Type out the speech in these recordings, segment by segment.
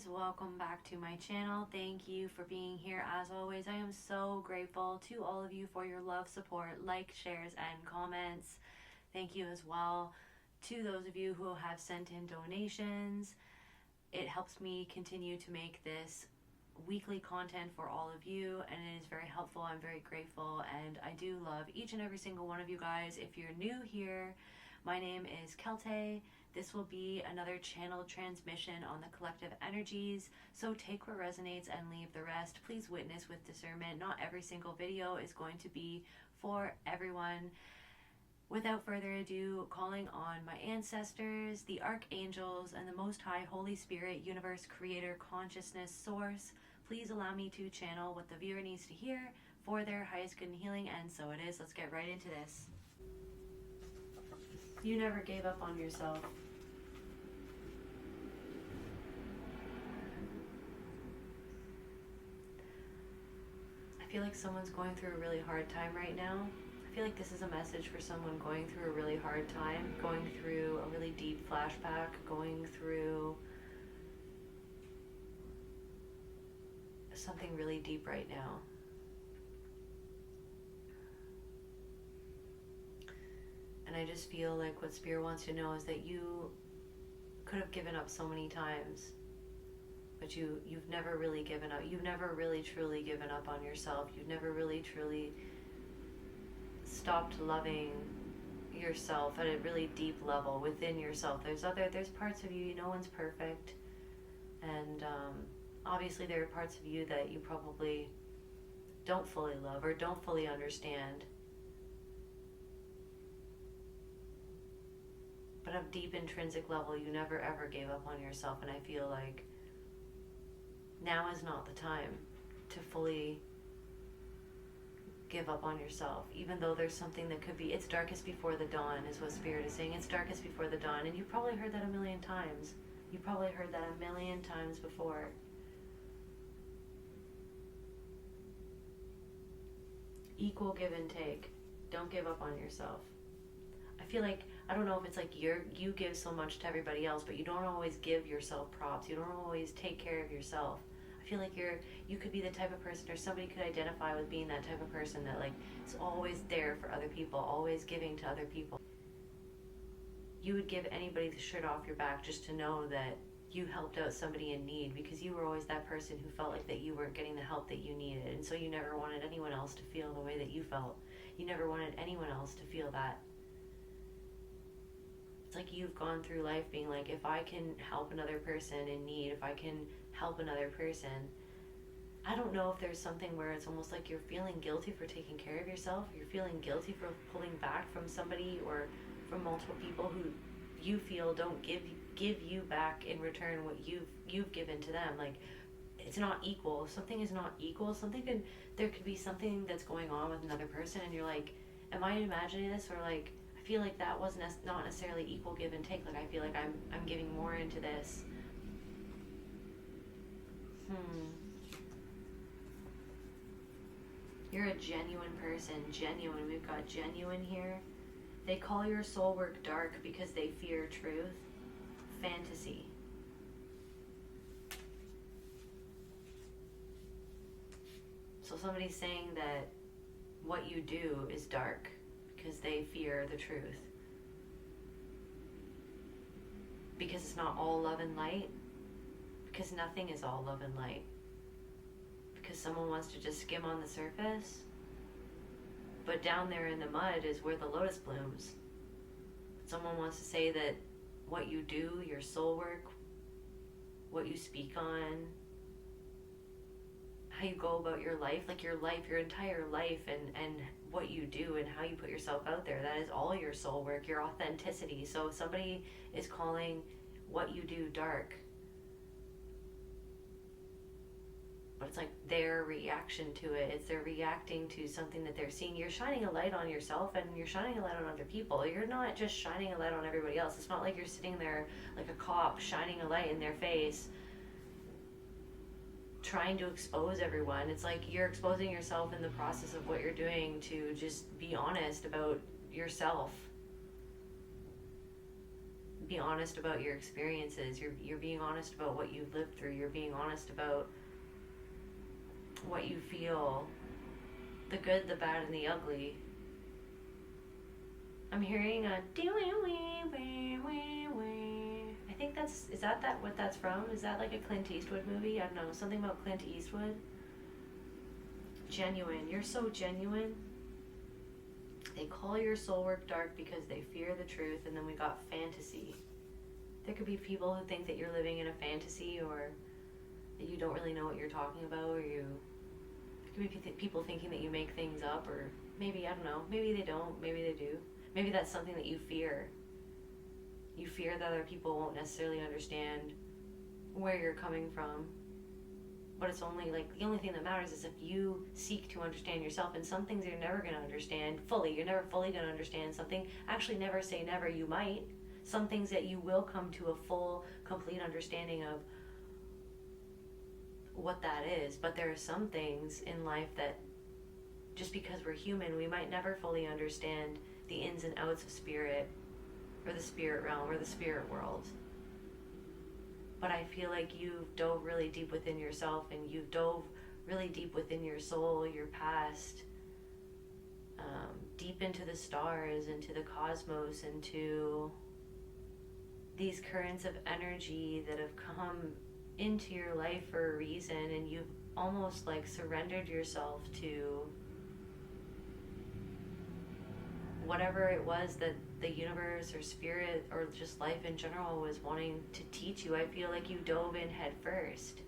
guys, welcome back to my channel. Thank you for being here. As always, I am so grateful to all of you for your love, support, like, shares, and comments. Thank you as well to those of you who have sent in donations. It helps me continue to make this weekly content for all of you, and it is very helpful. I'm very grateful, and I do love each and every single one of you guys. If you're new here, my name is Celtae. This will be another channel transmission on the collective energies, so take what resonates and leave the rest. Please witness with discernment. Not every single video is going to be for everyone. Without further ado, calling on my ancestors, the archangels, and the Most High Holy Spirit, Universe, Creator, Consciousness, Source, please allow me to channel what the viewer needs to hear for their highest good and healing, and so it is. Let's get right into this. You never gave up on yourself. I feel like someone's going through a really hard time right now. I feel like this is a message for someone going through a really hard time, going through a really deep flashback, going through something really deep right now. And I just feel like what Spirit wants to know is that you could have given up so many times, but you've never really given up. You've never really truly given up on yourself. You've never really truly stopped loving yourself at a really deep level within yourself. There's parts of you, no one's perfect, and obviously there are parts of you that you probably don't fully love or don't fully understand. But at a deep intrinsic level, you never ever gave up on yourself, and I feel like now is not the time to fully give up on yourself, even though there's something that could be, it's darkest before the dawn is what Spirit is saying. It's darkest before the dawn, and you've probably heard that a million times. You probably heard that a million times before. Equal give and take. Don't give up on yourself. I feel like, I don't know if it's like you give so much to everybody else, but you don't always give yourself props. You don't always take care of yourself. I feel like you could be the type of person, or somebody could identify with being that type of person that like is always there for other people, always giving to other people. You would give anybody the shirt off your back just to know that you helped out somebody in need, because you were always that person who felt like that you weren't getting the help that you needed, and so you never wanted anyone else to feel the way that you felt. You never wanted anyone else to feel that. It's like you've gone through life being like, if I can help another person in need, if I can help another person, I don't know if there's something where it's almost like you're feeling guilty for taking care of yourself, you're feeling guilty for pulling back from somebody or from multiple people who you feel don't give you back in return what you've given to them. Like, it's not equal. If something is not equal, there could be something that's going on with another person, and you're like, am I imagining this? Or like, I feel like that wasn't not necessarily equal give and take. Like, I feel like I'm giving more into this. You're a genuine person. Genuine. We've got genuine here. They call your soul work dark because they fear truth. Fantasy. So somebody's saying that what you do is dark because they fear the truth. Because it's not all love and light. Because nothing is all love and light. Because someone wants to just skim on the surface. But down there in the mud is where the lotus blooms. Someone wants to say that what you do, your soul work, what you speak on, how you go about your life, like your entire life, and what you do and how you put yourself out there, that is all your soul work, your authenticity. So if somebody is calling what you do dark, but it's like their reaction to it, it's they're reacting to something that they're seeing. You're shining a light on yourself, and you're shining a light on other people. You're not just shining a light on everybody else. It's not like you're sitting there like a cop shining a light in their face trying to expose everyone. It's like you're exposing yourself in the process of what you're doing to just be honest about yourself. be honest about your experiences. You're being honest about what you've lived through. You're being honest about what you feel, the good, the bad, and the ugly. I'm hearing a I think is that what that's from? Is that like a Clint Eastwood movie? I don't know, something about Clint Eastwood. Genuine. You're so genuine. They call your soul work dark because they fear the truth, and then we got fantasy. There could be people who think that you're living in a fantasy, or that you don't really know what you're talking about, or there could be people thinking that you make things up, or maybe, I don't know, maybe they don't, maybe they do. Maybe that's something that you fear. You fear that other people won't necessarily understand where you're coming from. But it's only like, the only thing that matters is if you seek to understand yourself. And some things you're never going to understand fully. You're never fully going to understand something. Actually, never say never. You might. Some things that you will come to a full, complete understanding of what that is. But there are some things in life that, just because we're human, we might never fully understand the ins and outs of spirit, or the spirit realm, or the spirit world. But I feel like you've dove really deep within yourself, and you've dove really deep within your soul, your past, deep into the stars, into the cosmos, into these currents of energy that have come into your life for a reason, and you've almost like surrendered yourself to whatever it was that the universe or spirit or just life in general was wanting to teach you. I feel like you dove in head first.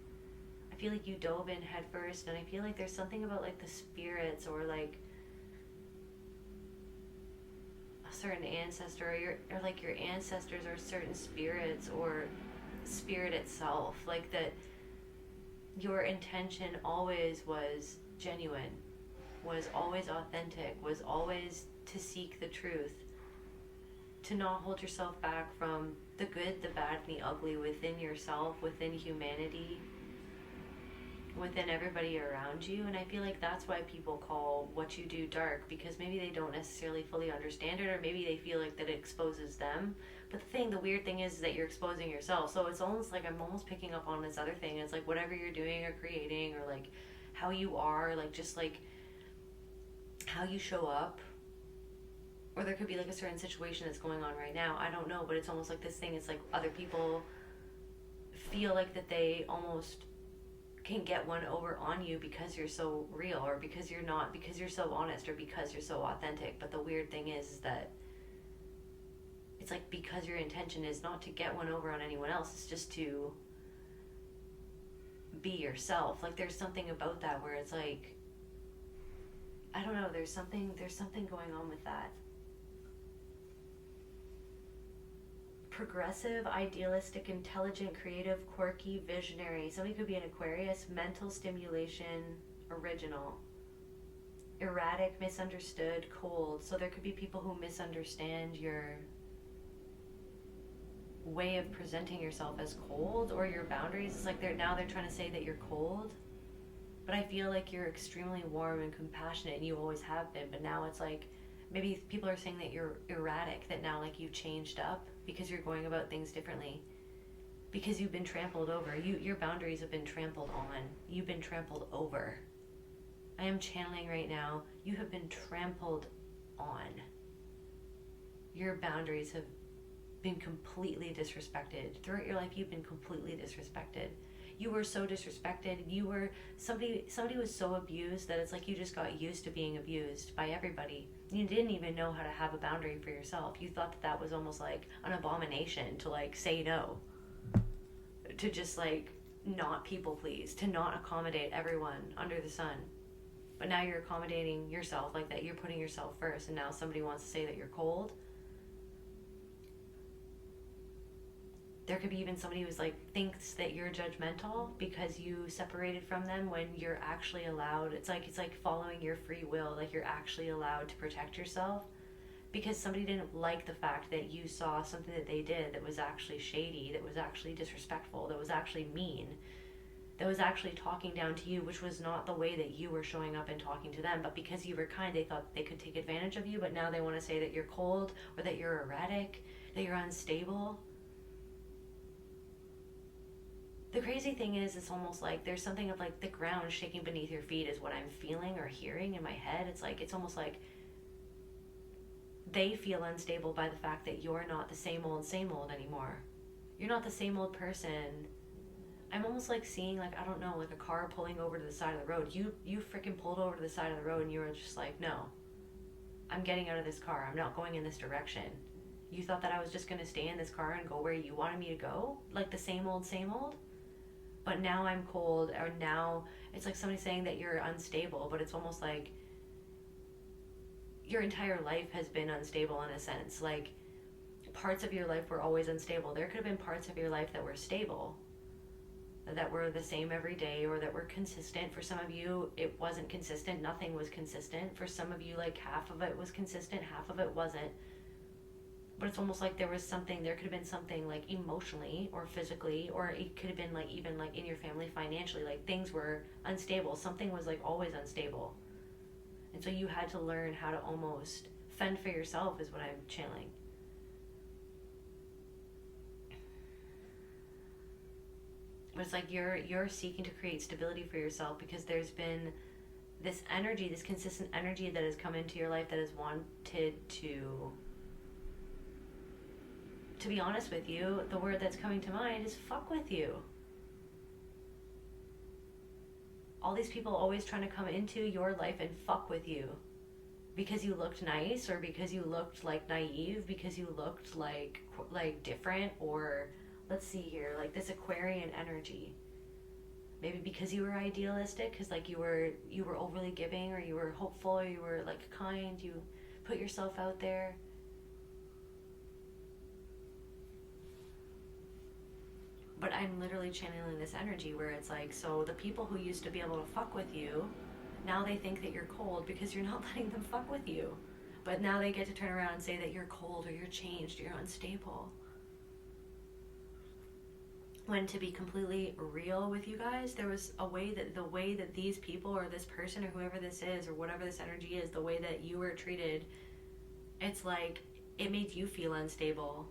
I feel like you dove in head first, and I feel like there's something about like the spirits, or like a certain ancestor, or like your ancestors, or certain spirits, or spirit itself, like that your intention always was genuine, was always authentic, was always to seek the truth, to not hold yourself back from the good, the bad, and the ugly within yourself, within humanity, within everybody around you. And I feel like that's why people call what you do dark, because maybe they don't necessarily fully understand it, or maybe they feel like that it exposes them. But the weird thing is that you're exposing yourself. So it's almost like I'm almost picking up on this other thing. It's like whatever you're doing or creating, or like how you are, like just like how you show up. Or there could be like a certain situation that's going on right now. I don't know, but it's almost like this thing. It's like other people feel like that they almost can get one over on you because you're so real, or because you're not, because you're so honest, or because you're so authentic. But the weird thing is that it's like, because your intention is not to get one over on anyone else, it's just to be yourself. Like there's something about that where it's like, I don't know, there's something going on with that. Progressive, idealistic, intelligent, creative, quirky, visionary. Somebody could be an Aquarius. Mental stimulation, original. Erratic, misunderstood, cold. So there could be people who misunderstand your way of presenting yourself as cold, or your boundaries. It's like they're trying to say that you're cold. But I feel like you're extremely warm and compassionate, and you always have been. But now it's like, maybe people are saying that you're erratic, that now like you've changed up because you're going about things differently, because you've been trampled over. Your boundaries have been trampled on. You've been trampled over. I am channeling right now. You have been trampled on. Your boundaries have been completely disrespected. Throughout your life, you've been completely disrespected. You were so disrespected. Somebody was so abused that it's like you just got used to being abused by everybody. You didn't even know how to have a boundary for yourself. You thought that was almost like an abomination to like say no, to just like not people please, to not accommodate everyone under the sun. But now you're accommodating yourself like that. You're putting yourself first, and now somebody wants to say that you're cold. There could be even somebody who's like thinks that you're judgmental because you separated from them, when you're actually allowed. It's like following your free will. Like you're actually allowed to protect yourself, because somebody didn't like the fact that you saw something that they did that was actually shady, that was actually disrespectful, that was actually mean, that was actually talking down to you, which was not the way that you were showing up and talking to them. But because you were kind, they thought they could take advantage of you. But now they want to say that you're cold, or that you're erratic, that you're unstable. the crazy thing is, it's almost like there's something of like the ground shaking beneath your feet is what I'm feeling or hearing in my head. It's like, it's almost like they feel unstable by the fact that you're not the same old anymore. You're not the same old person. I'm almost like seeing, like, I don't know, like a car pulling over to the side of the road. You freaking pulled over to the side of the road and you were just like, no, I'm getting out of this car. I'm not going in this direction. You thought that I was just going to stay in this car and go where you wanted me to go? Like the same old, same old? But now I'm cold, or now it's like somebody saying that you're unstable, but it's almost like your entire life has been unstable in a sense. Like, parts of your life were always unstable. There could have been parts of your life that were stable, that were the same every day, or that were consistent. For some of you, it wasn't consistent. Nothing was consistent. For some of you, like, half of it was consistent, half of it wasn't. But it's almost like there was something, there could have been something like emotionally or physically, or it could have been like even like in your family financially, like things were unstable. Something was like always unstable. And so you had to learn how to almost fend for yourself, is what I'm channeling. But it's like you're seeking to create stability for yourself, because there's been this energy, this consistent energy that has come into your life that has wanted to be honest with you, the word that's coming to mind is fuck with you. All these people always trying to come into your life and fuck with you because you looked nice, or because you looked like naive, because you looked like different, or let's see here, like this Aquarian energy. Maybe because you were idealistic, because like you were overly giving, or you were hopeful, or you were like kind, you put yourself out there. But I'm literally channeling this energy where it's like, so the people who used to be able to fuck with you, now they think that you're cold because you're not letting them fuck with you. But now they get to turn around and say that you're cold, or you're changed, you're unstable. When, to be completely real with you guys, there was a way that the way that these people, or this person, or whoever this is, or whatever this energy is, the way that you were treated, it's like it made you feel unstable.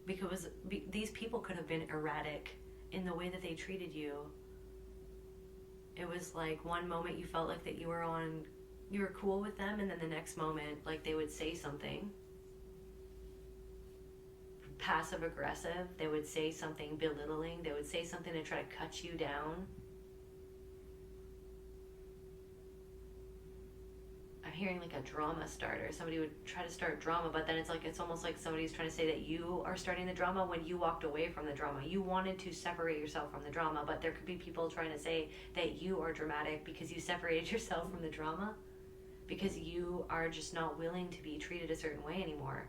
Because these people could have been erratic in the way that they treated you. It was like one moment you felt like that you were cool with them, and then the next moment, like, they would say something passive aggressive, they would say something belittling, they would say something to try to cut you down. I'm hearing like a drama starter. Somebody would try to start drama, but then it's almost like somebody's trying to say that you are starting the drama when you walked away from the drama. You wanted to separate yourself from the drama, but there could be people trying to say that you are dramatic because you separated yourself from the drama, because you are just not willing to be treated a certain way anymore.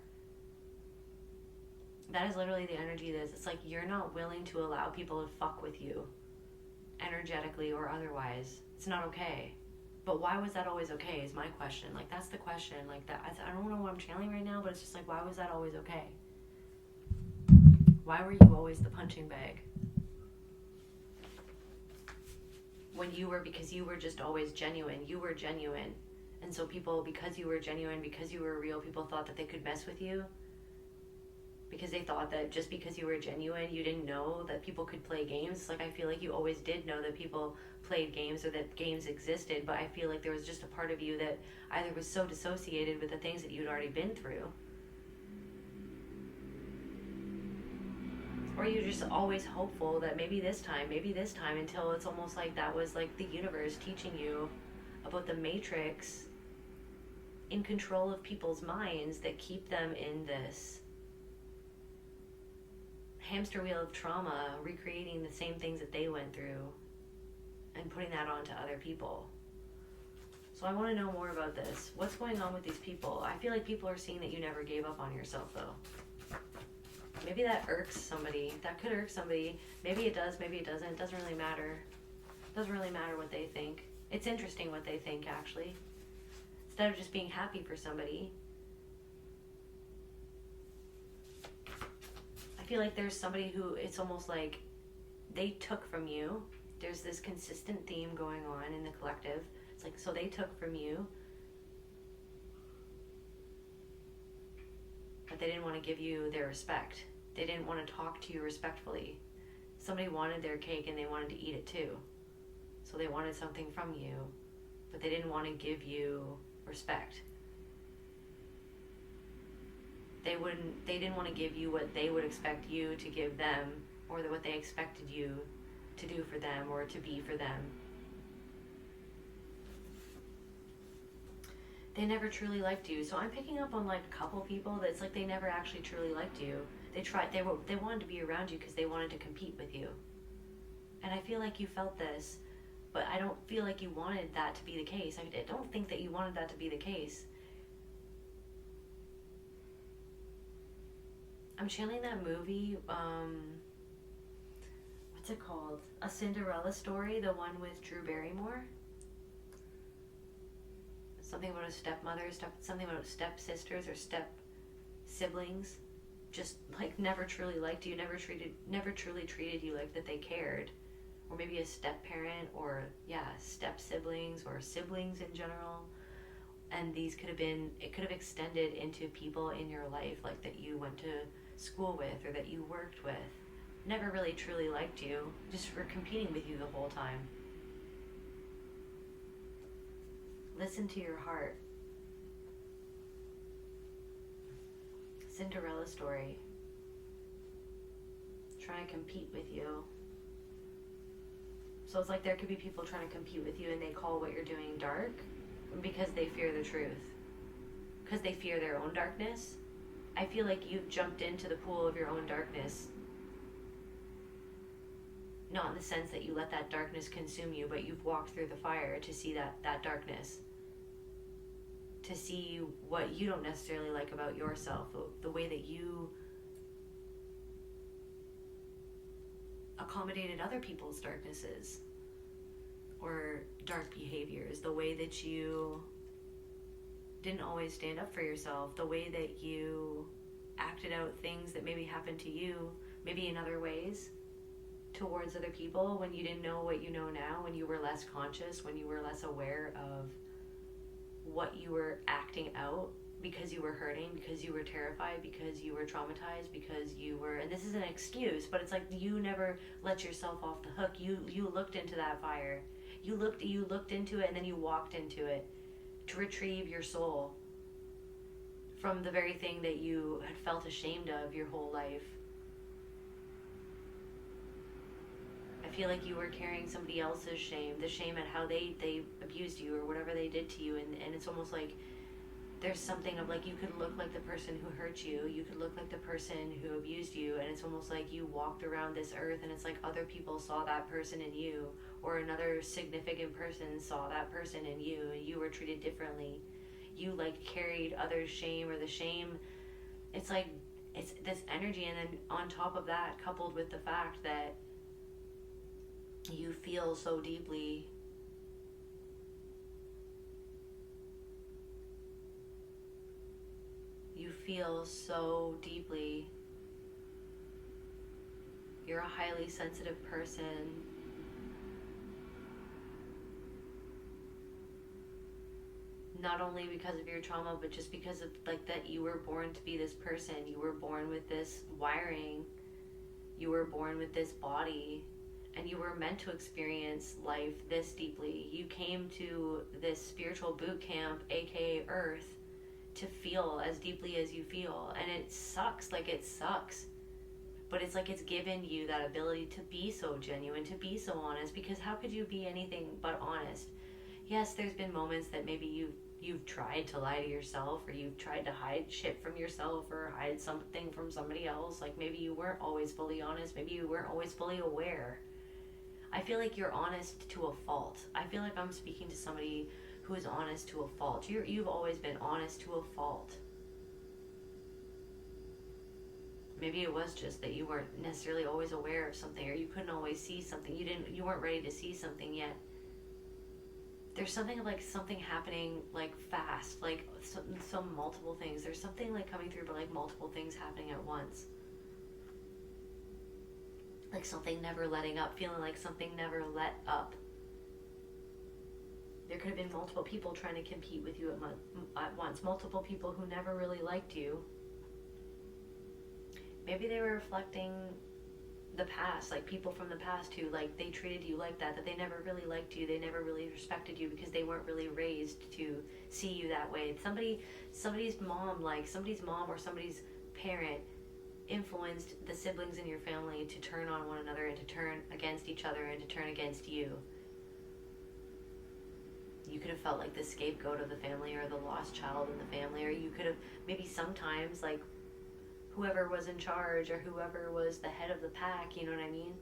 That is literally the energy that is. It's like you're not willing to allow people to fuck with you, energetically or otherwise. It's not okay. But why was that always okay is my question. Like, that's the question. Like, that, I don't know what I'm channeling right now, but it's just like, why was that always okay? Why were you always the punching bag? Because you were just always genuine. You were genuine. And so people, because you were genuine, because you were real, people thought that they could mess with you. Because they thought that just because you were genuine, you didn't know that people could play games. Like, I feel like you always did know that people played games, or that games existed, but I feel like there was just a part of you that either was so dissociated with the things that you'd already been through, or you're just always hopeful that maybe this time, until it's almost like that was like the universe teaching you about the matrix in control of people's minds that keep them in this hamster wheel of trauma, recreating the same things that they went through and putting that onto other people. So I want to know more about this. What's going on with these people? I feel like people are seeing that you never gave up on yourself, though. Maybe that irks somebody. That could irk somebody. Maybe it does, maybe it doesn't. It doesn't really matter. It doesn't really matter what they think. It's interesting what they think, actually. Instead of just being happy for somebody, I feel like there's somebody who, it's almost like they took from you. There's this consistent theme going on in the collective. It's like, so they took from you, but they didn't want to give you their respect. They didn't want to talk to you respectfully. somebody wanted their cake and they wanted to eat it too. So they wanted something from you, but they didn't want to give you respect. They didn't want to give you what they would expect you to give them, or what they expected you to do for them or to be for them. They never truly liked you. So I'm picking up on like a couple people that's like they never actually truly liked you. They wanted to be around you because they wanted to compete with you. And I feel like you felt this, but I don't feel like you wanted that to be the case. I don't think that you wanted that to be the case. I'm channeling that movie, what's it called? A Cinderella Story, the one with Drew Barrymore. Something about a stepmother, something about stepsisters or step siblings. Just like never truly liked you, never truly treated you like that they cared. Or maybe a step parent, or step siblings or siblings in general. And it could have extended into people in your life, like that you went to school with or that you worked with. Never really truly liked you, just were competing with you the whole time. Listen to your heart. Cinderella Story. Trying to compete with you. So it's like there could be people trying to compete with you and they call what you're doing dark because they fear the truth. Because they fear their own darkness. I feel like you've jumped into the pool of your own darkness. Not in the sense that you let that darkness consume you, but you've walked through the fire to see that darkness. To see what you don't necessarily like about yourself, the way that you accommodated other people's darknesses or dark behaviors, the way that you didn't always stand up for yourself, the way that you acted out things that maybe happened to you, maybe in other ways, towards other people when you didn't know what you know now, when you were less conscious, when you were less aware of what you were acting out because you were hurting, because you were terrified, because you were traumatized, because you were, and this is an excuse, but it's like you never let yourself off the hook. You looked into that fire. You looked into it, and then you walked into it to retrieve your soul from the very thing that you had felt ashamed of your whole life. I feel like you were carrying somebody else's shame, the shame at how they abused you or whatever they did to you, and it's almost like there's something of like you could look like the person who hurt you, you could look like the person who abused you, and it's almost like you walked around this earth and it's like other people saw that person in you, or another significant person saw that person in you, and you were treated differently. You like carried others' shame, or the shame, it's like it's this energy, and then on top of that, coupled with the fact that you feel so deeply you're a highly sensitive person, not only because of your trauma, but just because of like that you were born to be this person. You were born with this wiring, you were born with this body, and you were meant to experience life this deeply. You came to this spiritual boot camp, aka Earth, to feel as deeply as you feel. And it sucks, but it's like it's given you that ability to be so genuine, to be so honest, because how could you be anything but honest? Yes, there's been moments that maybe you've tried to lie to yourself, or you've tried to hide shit from yourself, or hide something from somebody else. Like maybe you weren't always fully honest, maybe you weren't always fully aware. I feel like you're honest to a fault. I feel like I'm speaking to somebody who is honest to a fault. You've always been honest to a fault. Maybe it was just that you weren't necessarily always aware of something, or you couldn't always see something. You weren't ready to see something yet. There's something of like something happening like fast, like some multiple things. There's something like coming through, but like multiple things happening at once. Like something never letting up, feeling like something never let up. There could have been multiple people trying to compete with you at once. Multiple people who never really liked you. Maybe they were reflecting the past, like people from the past who like they treated you like that they never really liked you, they never really respected you because they weren't really raised to see you that way. Somebody's mom, like somebody's mom or somebody's parent influenced the siblings in your family to turn on one another and to turn against each other and to turn against you. You could have felt like the scapegoat of the family or the lost child in the family, or you could have maybe sometimes like whoever was in charge or whoever was the head of the pack, you know what I mean?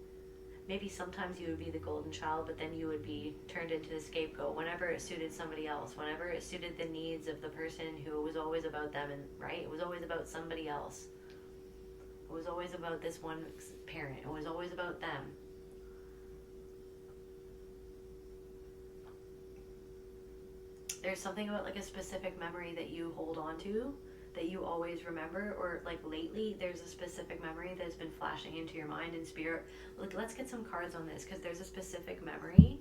Maybe sometimes you would be the golden child, but then you would be turned into the scapegoat whenever it suited somebody else, whenever it suited the needs of the person who was always about them, and right? It was always about somebody else. It was always about this one parent. It was always about them. There's something about like a specific memory that you hold on to, that you always remember, or like lately there's a specific memory that's been flashing into your mind and spirit. Like, let's get some cards on this, because there's a specific memory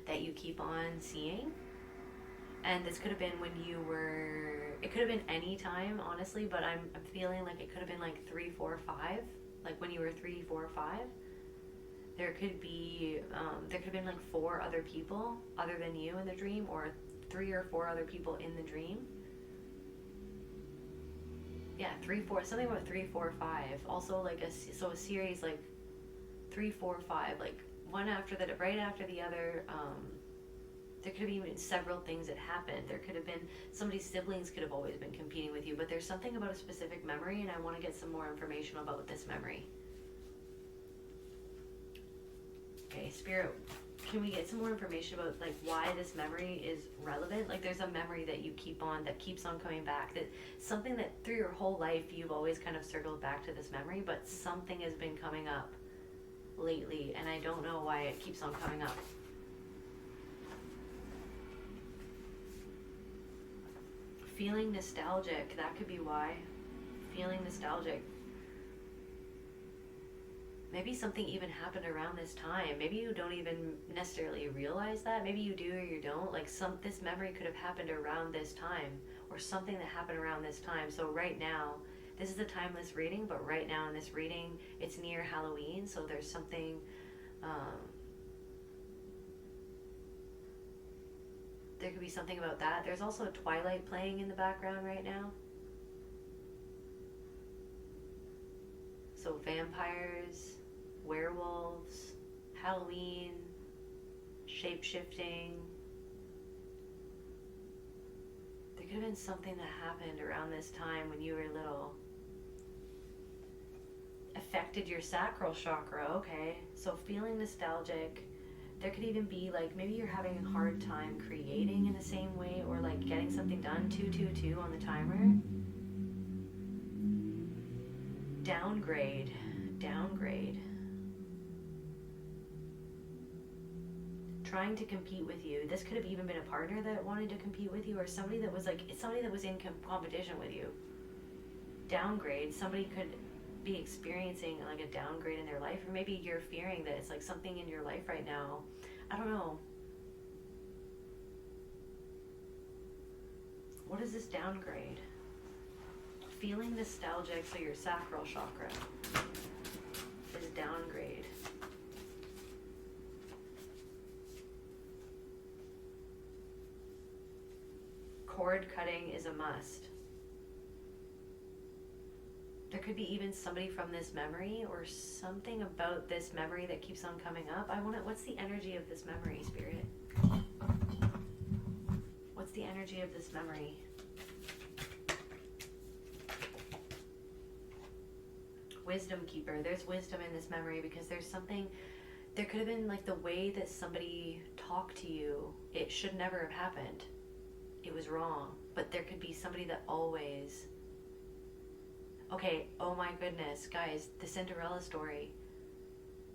that you keep on seeing, and this could have been when you were, it could have been any time honestly, but I'm feeling like it could have been like 3, 4, 5, like when you were 3, 4, 5. There could have been like 4 other people other than you in the dream, or 3 or 4 other people in the dream. Yeah, 3, 4, something about 3, 4, 5. Also like a series like 3, 4, 5, like one after the, right after the other. There could have been several things that happened. There could have been, somebody's siblings could have always been competing with you, but there's something about a specific memory, and I want to get some more information about this memory. Okay, Spirit, can we get some more information about like why this memory is relevant? Like there's a memory that you keep on, that keeps on coming back, that something that through your whole life you've always kind of circled back to this memory, but something has been coming up lately, and I don't know why it keeps on coming up. Feeling nostalgic, that could be why. Feeling nostalgic. Maybe something even happened around this time. Maybe you don't even necessarily realize that. Maybe you do or you don't. Like this memory could have happened around this time, or something that happened around this time. So right now, this is a timeless reading, but right now in this reading, it's near Halloween. So there's something, there could be something about that. There's also Twilight playing in the background right now. So vampires, werewolves, Halloween, shape-shifting. There could have been something that happened around this time when you were little. Affected your sacral chakra, okay. So feeling nostalgic. There could even be like, maybe you're having a hard time creating in the same way, or like getting something done, 222 on the timer. Downgrade. Trying to compete with you. This could have even been a partner that wanted to compete with you, or somebody that was like, somebody that was in competition with you. Downgrade. Somebody could be experiencing like a downgrade in their life, or maybe you're fearing that it's like something in your life right now. I don't know. What is this downgrade? Feeling nostalgic, so your sacral chakra is downgrade. Cord cutting is a must. There could be even somebody from this memory, or something about this memory that keeps on coming up. What's the energy of this memory, Spirit? What's the energy of this memory? Wisdom keeper. There's wisdom in this memory, because there's something, there could have been like the way that somebody talked to you. It should never have happened. It was wrong. But there could be somebody that always... Okay, oh my goodness, guys, the Cinderella story.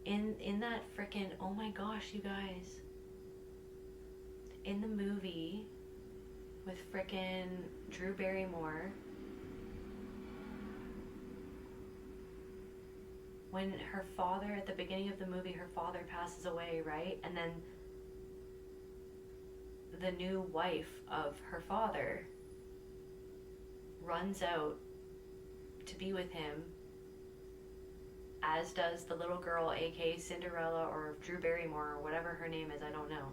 In that frickin', oh my gosh, you guys. In the movie with frickin' Drew Barrymore, when her father, at the beginning of the movie, her father passes away, right? And then the new wife of her father runs out to be with him as does the little girl, aka Cinderella or Drew Barrymore or whatever her name is. I don't know,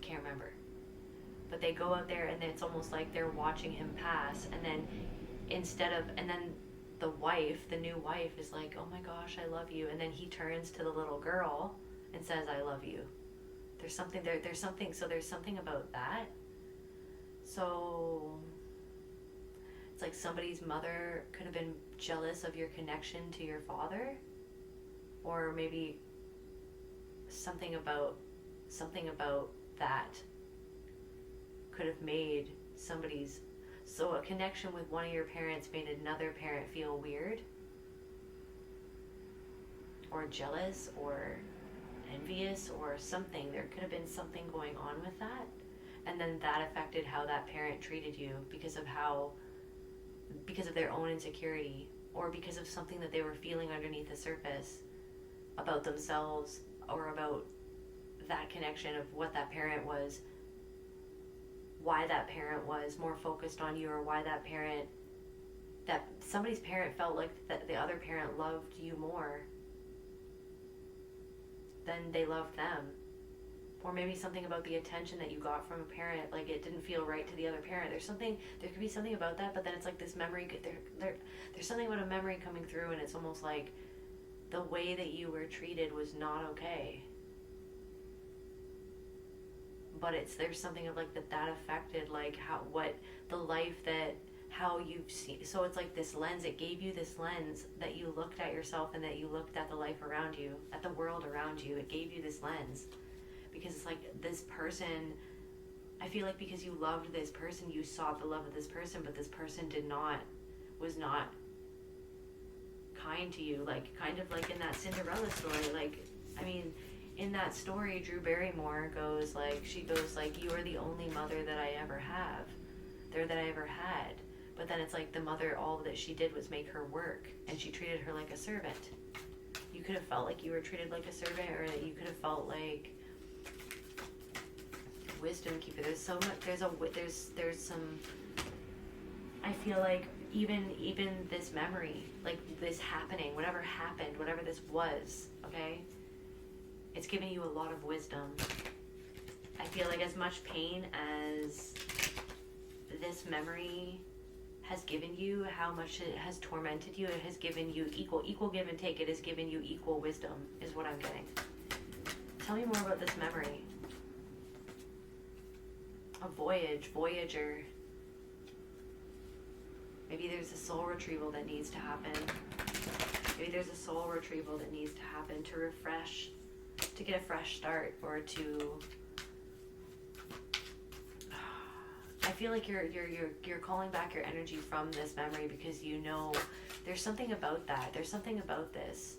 can't remember. But they go out there and it's almost like they're watching him pass, and then the wife, the new wife, is like, oh my gosh, I love you, and then he turns to the little girl and says, I love you. There's something there. There's something about that. So it's like somebody's mother could have been jealous of your connection to your father, or maybe something about that could have made so a connection with one of your parents made another parent feel weird or jealous or envious or something. There could have been something going on with that, and then that affected how that parent treated you because of their own insecurity, or because of something that they were feeling underneath the surface about themselves, or about that connection of what that parent was, why that parent was more focused on you, or why that somebody's parent felt like that the other parent loved you more than they loved them. Or maybe something about the attention that you got from a parent, like it didn't feel right to the other parent. There could be something about that, but then it's like this memory, there's something about a memory coming through, and it's almost like the way that you were treated was not okay. But there's something of like that affected like how you've seen. So it's like this lens, it gave you this lens that you looked at yourself and that you looked at the life around you, at the world around you. It gave you this lens. Because it's like this person, I feel like because you loved this person, you sought the love of this person, but this person was not kind to you. Like, kind of like in that Cinderella story. Like, I mean, in that story, Drew Barrymore she goes like, you are the only mother that I ever have, that I ever had. But then it's like the mother, all that she did was make her work, and she treated her like a servant. You could have felt like you were treated like a servant, or that you could have felt like wisdom keeper. There's so much. There's some. I feel like even this memory, like this happening, whatever happened, whatever this was, okay, it's given you a lot of wisdom. I feel like as much pain as this memory has given you, how much it has tormented you, it has given you equal give and take. It has given you equal wisdom, is what I'm getting. Tell me more about this memory. A voyager. Maybe there's a soul retrieval that needs to happen. Maybe there's a soul retrieval that needs to happen to refresh, to get a fresh start, or to. I feel like you're calling back your energy from this memory because you know there's something about that. There's something about this.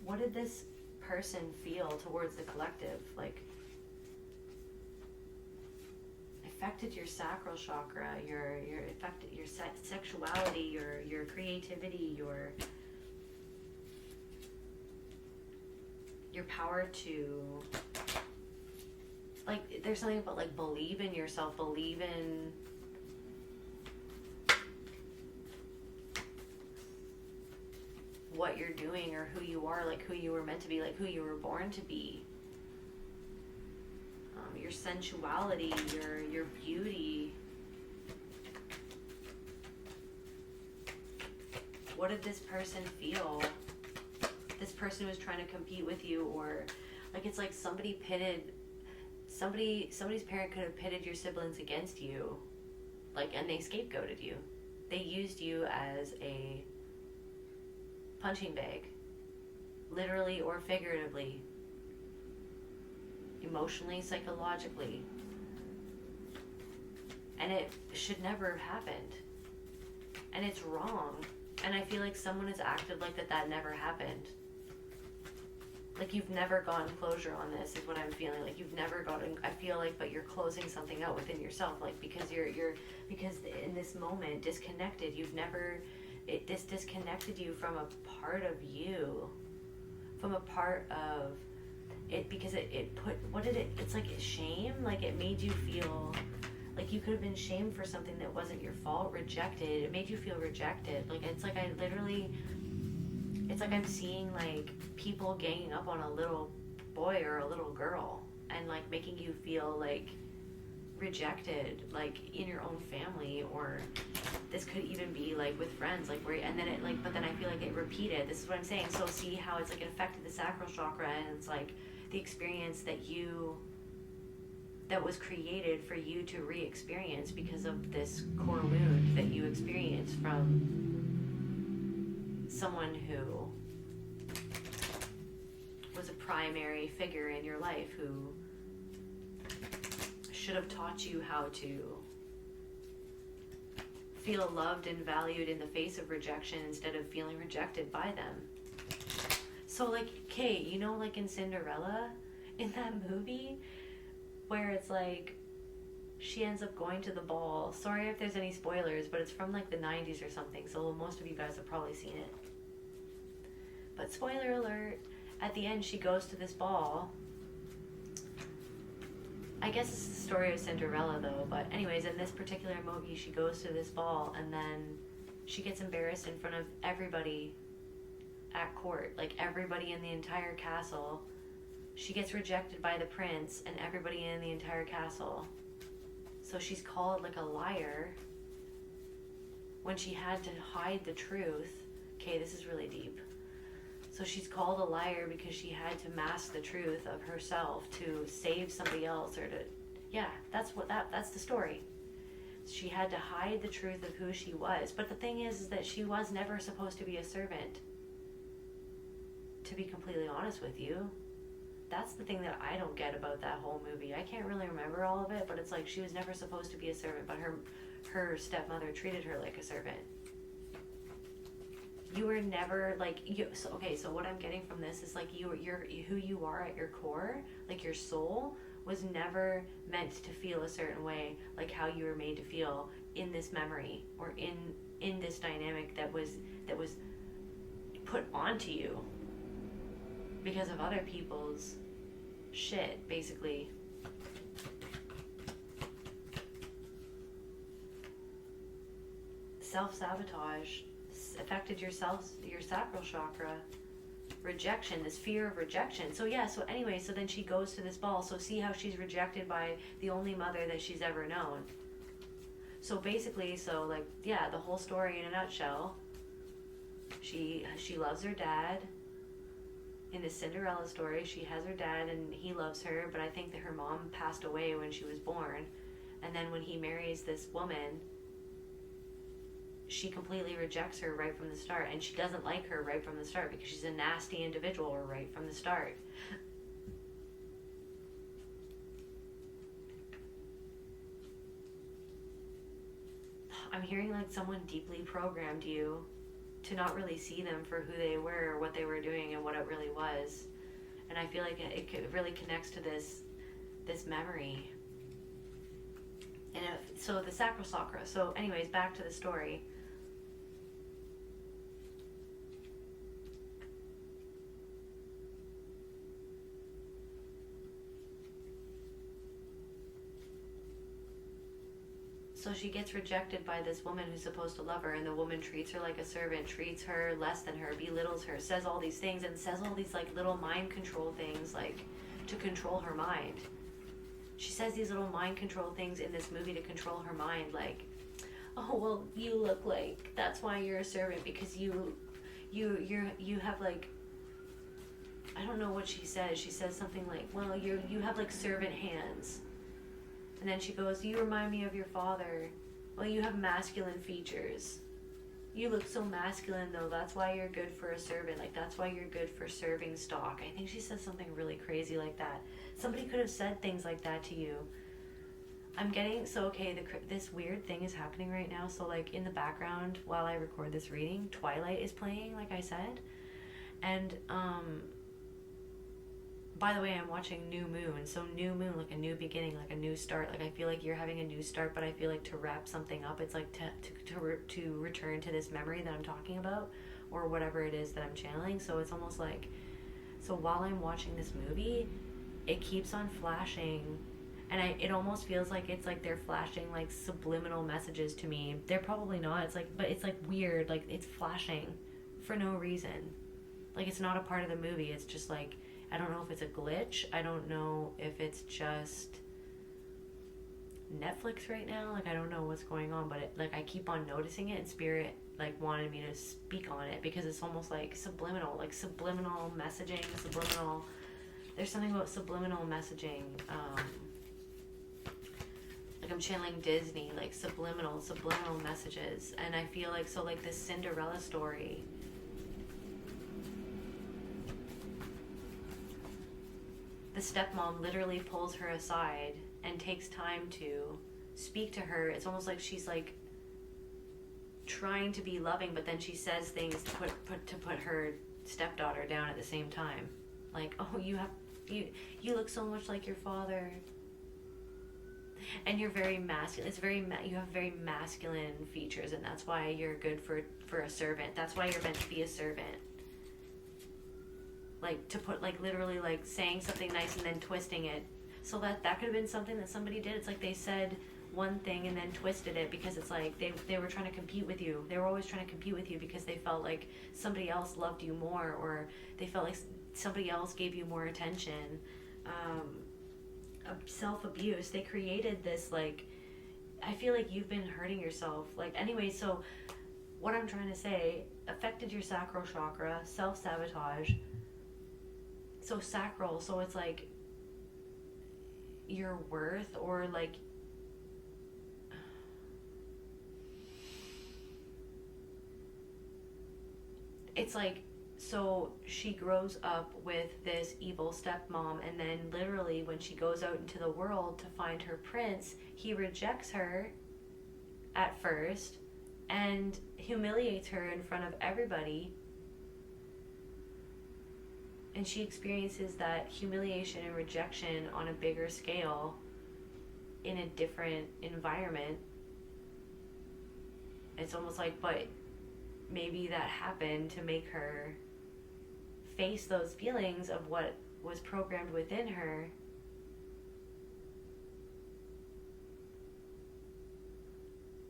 What did this person feel towards the collective? Like, affected your sacral chakra, your sexuality, your creativity, your power to, like, there's something about like believe in yourself, believe in what you're doing or who you are, like who you were meant to be, like who you were born to be. Your sensuality, your beauty. What did this person feel? This person was trying to compete with you, or like it's like somebody's parent could have pitted your siblings against you, like, and they scapegoated you. They used you as a punching bag, literally or figuratively, emotionally, psychologically. And it should never have happened. And it's wrong. And I feel like someone has acted like that never happened. Like you've never gotten closure on this, is what I'm feeling. Like you've never gotten, I feel like, but you're closing something out within yourself. Like because because in this moment, disconnected, this disconnected you from a part of you. From a part of it, because it put, it's like shame. Like it made you feel like you could have been shamed for something that wasn't your fault, rejected. It made you feel rejected. Like it's like it's like I'm seeing like people ganging up on a little boy or a little girl and like making you feel like rejected, like in your own family, or this could even be like with friends, like where, and then it like, but then I feel like it repeated. This is what I'm saying. So see how it's like it affected the sacral chakra, and it's like the experience that was created for you to re-experience because of this core wound that you experienced from someone who was a primary figure in your life, who should have taught you how to feel loved and valued in the face of rejection instead of feeling rejected by them. So like, Kate, you know, like in Cinderella, in that movie, where it's like she ends up going to the ball. Sorry if there's any spoilers, but it's from like the 90s or something, so most of you guys have probably seen it. But spoiler alert, at the end she goes to this ball. I guess it's the story of Cinderella though, but anyways, in this particular movie she goes to this ball and then she gets embarrassed in front of everybody at court, like everybody in the entire castle. She gets rejected by the prince and everybody in the entire castle. So she's called like a liar when she had to hide the truth. Okay, this is really deep. So she's called a liar because she had to mask the truth of herself to save somebody else, or to, yeah, that's the story. She had to hide the truth of who she was. But the thing is that she was never supposed to be a servant. To be completely honest with you, that's the thing that I don't get about that whole movie. I can't really remember all of it, but it's like she was never supposed to be a servant, but her stepmother treated her like a servant. You were never like you. So okay, so what I'm getting from this is like you're who you are at your core, like your soul was never meant to feel a certain way, like how you were made to feel in this memory or in this dynamic that was put onto you because of other people's shit, basically. Self-sabotage affected your sacral chakra. Rejection, this fear of rejection. So yeah, so anyway, so then she goes to this ball. So see how she's rejected by the only mother that she's ever known. So basically, so like, yeah, the whole story in a nutshell, she loves her dad. In the Cinderella story, she has her dad and he loves her, but I think that her mom passed away when she was born. And then when he marries this woman, she completely rejects her right from the start, and she doesn't like her right from the start because she's a nasty individual right from the start. I'm hearing like someone deeply programmed you to not really see them for who they were, or what they were doing, and what it really was. And I feel like it really connects to this memory. And so the sacral chakra. So anyways, back to the story. So she gets rejected by this woman who's supposed to love her, and the woman treats her like a servant, treats her less than her, belittles her, says all these things, and says all these like little mind control things, like to control her mind. She says these little mind control things in this movie to control her mind, like, oh well, you look like that's why you're a servant, because you have like, I don't know what she says. She says something like, well, you have like servant hands. And then she goes, you remind me of your father. Well, you have masculine features. You look so masculine, though. That's why you're good for a servant. Like, that's why you're good for serving stock. I think she says something really crazy like that. Somebody could have said things like that to you. I'm getting, so okay, this weird thing is happening right now. So, like, in the background, while I record this reading, Twilight is playing, like I said. And, by the way, I'm watching New Moon. So New Moon, like a new beginning, like a new start. Like I feel like you're having a new start, but I feel like to wrap something up, it's like to return to this memory that I'm talking about, or whatever it is that I'm channeling. So it's almost like, so while I'm watching this movie, it keeps on flashing And it almost feels like it's like they're flashing like subliminal messages to me. They're probably not. It's like, but it's like weird. Like it's flashing for no reason. Like it's not a part of the movie. It's just like, I don't know if it's a glitch. I don't know if it's just Netflix right now. Like I don't know what's going on, but like I keep on noticing it, and Spirit like wanted me to speak on it because it's almost like subliminal messaging, subliminal. There's something about subliminal messaging. Like I'm channeling Disney, like subliminal messages, and I feel like so like this Cinderella story. The stepmom literally pulls her aside and takes time to speak to her. It's almost like she's like trying to be loving, but then she says things to put her stepdaughter down at the same time. Like, oh, you look so much like your father, and you're very masculine. It's very you have very masculine features, and that's why you're good for a servant. That's why you're meant to be a servant. Like to put like literally like saying something nice and then twisting it. So that could have been something that somebody did. It's like they said one thing and then twisted it because it's like they were trying to compete with you. They were always trying to compete with you because they felt like somebody else loved you more, or they felt like somebody else gave you more attention. Self-abuse. They created this like, I feel like you've been hurting yourself. Like anyway, so what I'm trying to say, affected your sacral chakra, self-sabotage. So sacral, so it's like your worth, or like it's like, so she grows up with this evil stepmom, and then literally when she goes out into the world to find her prince, he rejects her at first and humiliates her in front of everybody. And she experiences that humiliation and rejection on a bigger scale in a different environment. It's almost like, but maybe that happened to make her face those feelings of what was programmed within her.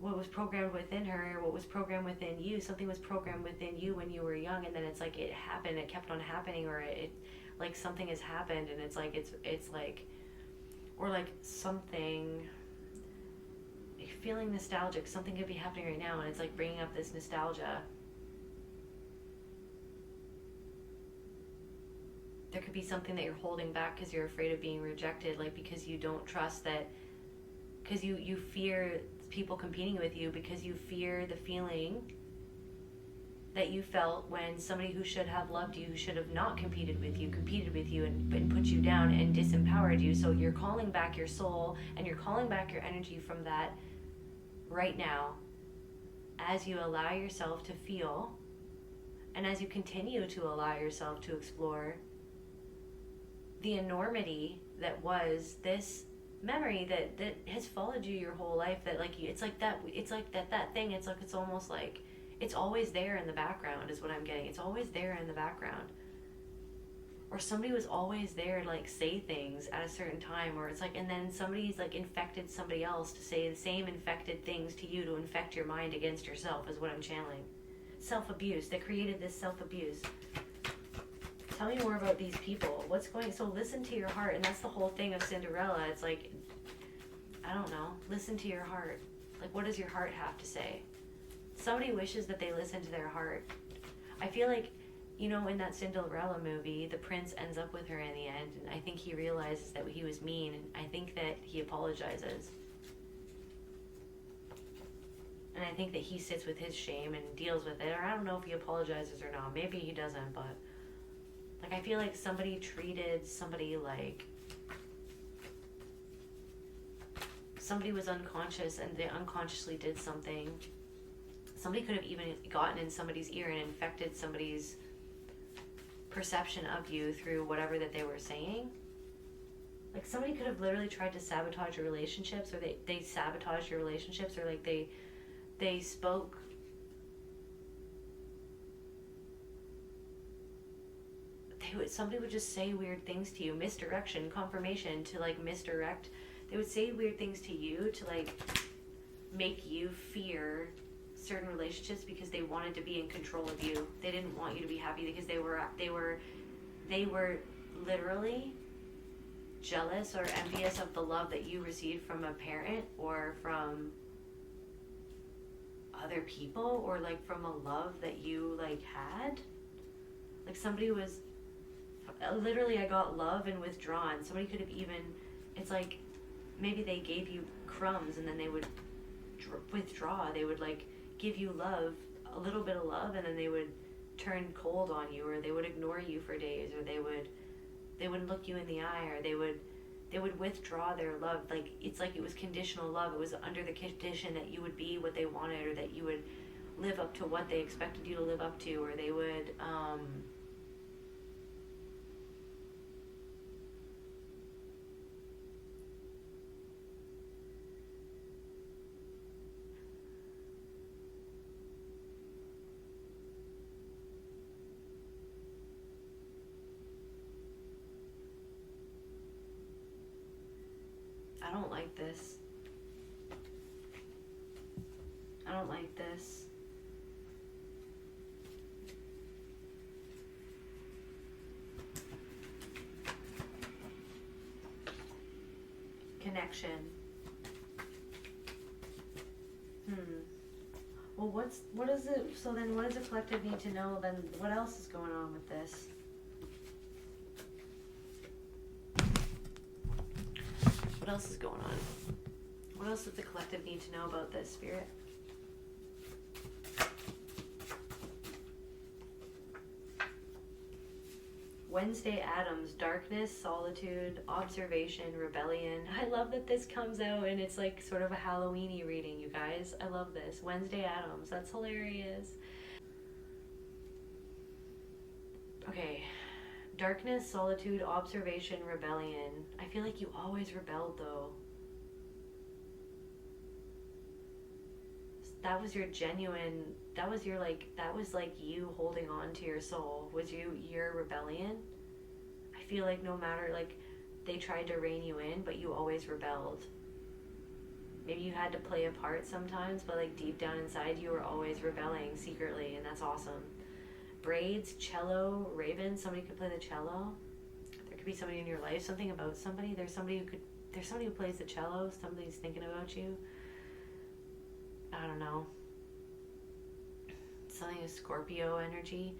What was programmed within her, what was programmed within you, something was programmed within you when you were young, and then it's like it happened, it kept on happening, or it like something has happened, and it's like it's like, or like something, feeling nostalgic, something could be happening right now, and it's like bringing up this nostalgia. There could be something that you're holding back because you're afraid of being rejected, like because you don't trust that, because you fear people competing with you, because you fear the feeling that you felt when somebody who should have loved you should have not competed with you and put you down and disempowered you. So you're calling back your soul and you're calling back your energy from that right now, as you allow yourself to feel, and as you continue to allow yourself to explore the enormity that was this memory that has followed you your whole life, that like it's like that thing, it's like, it's almost like it's always there in the background is what I'm getting. It's always there in the background, or somebody was always there to like say things at a certain time, or it's like, and then somebody's like infected somebody else to say the same infected things to you, to infect your mind against yourself, is what I'm channeling. Self-abuse. They created this self-abuse. Tell me more about these people. What's going, so listen to your heart, and that's the whole thing of Cinderella. It's like, I don't know, listen to your heart. Like, what does your heart have to say? Somebody wishes that they listened to their heart. I feel like, you know, in that Cinderella movie, the prince ends up with her in the end, and I think he realizes that he was mean, and I think that he apologizes. And I think that he sits with his shame and deals with it, or I don't know if he apologizes or not. Maybe he doesn't, but like, I feel like somebody treated somebody like somebody was unconscious and they unconsciously did something. Somebody could have even gotten in somebody's ear and infected somebody's perception of you through whatever that they were saying. Like, somebody could have literally tried to sabotage your relationships, or they sabotaged your relationships, or like they spoke. Somebody would just say weird things to you, misdirection, confirmation, to like misdirect They would say weird things to you to like make you fear certain relationships because they wanted to be in control of you. They didn't want you to be happy because they were literally jealous or envious of the love that you received from a parent or from other people, or like from a love that you like had. Like somebody was literally, I got love and withdrawn. Somebody could have even, it's like maybe they gave you crumbs and then they would withdraw. They would like give you love, a little bit of love, and then they would turn cold on you, or they would ignore you for days, or they wouldn't look you in the eye, or they would withdraw their love. Like it's like it was conditional love. It was under the condition that you would be what they wanted, or that you would live up to what they expected you to live up to, or they would I don't like this. I don't like this. Connection. Well, what is it? So then, what does the collective need to know? Then, what else is going on with this? What else is going on? What else does the collective need to know about this, Spirit? Wednesday Adams, darkness, solitude, observation, rebellion. I love that this comes out and it's like sort of a Halloween-y reading, you guys. I love this. Wednesday Adams, that's hilarious. Okay. Darkness, solitude, observation, rebellion. I feel like you always rebelled though. That was your genuine, that was like you holding on to your soul. Was your rebellion? I feel like no matter, like, they tried to rein you in, but you always rebelled. Maybe you had to play a part sometimes, but like deep down inside you were always rebelling secretly, and that's awesome. Braids, cello, raven, somebody could play the cello. There could be somebody in your life, something about somebody. There's somebody who plays the cello, somebody's thinking about you. I don't know. Something with Scorpio energy.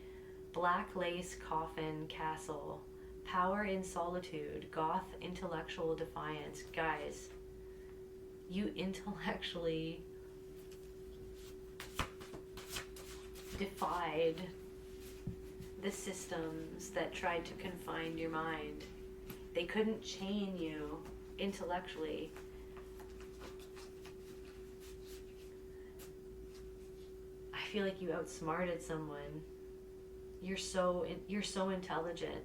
Black lace, coffin, castle. Power in solitude. Goth, intellectual defiance. Guys, you intellectually defied the systems that tried to confine your mind. They couldn't chain you intellectually. I feel like you outsmarted someone. You're so intelligent.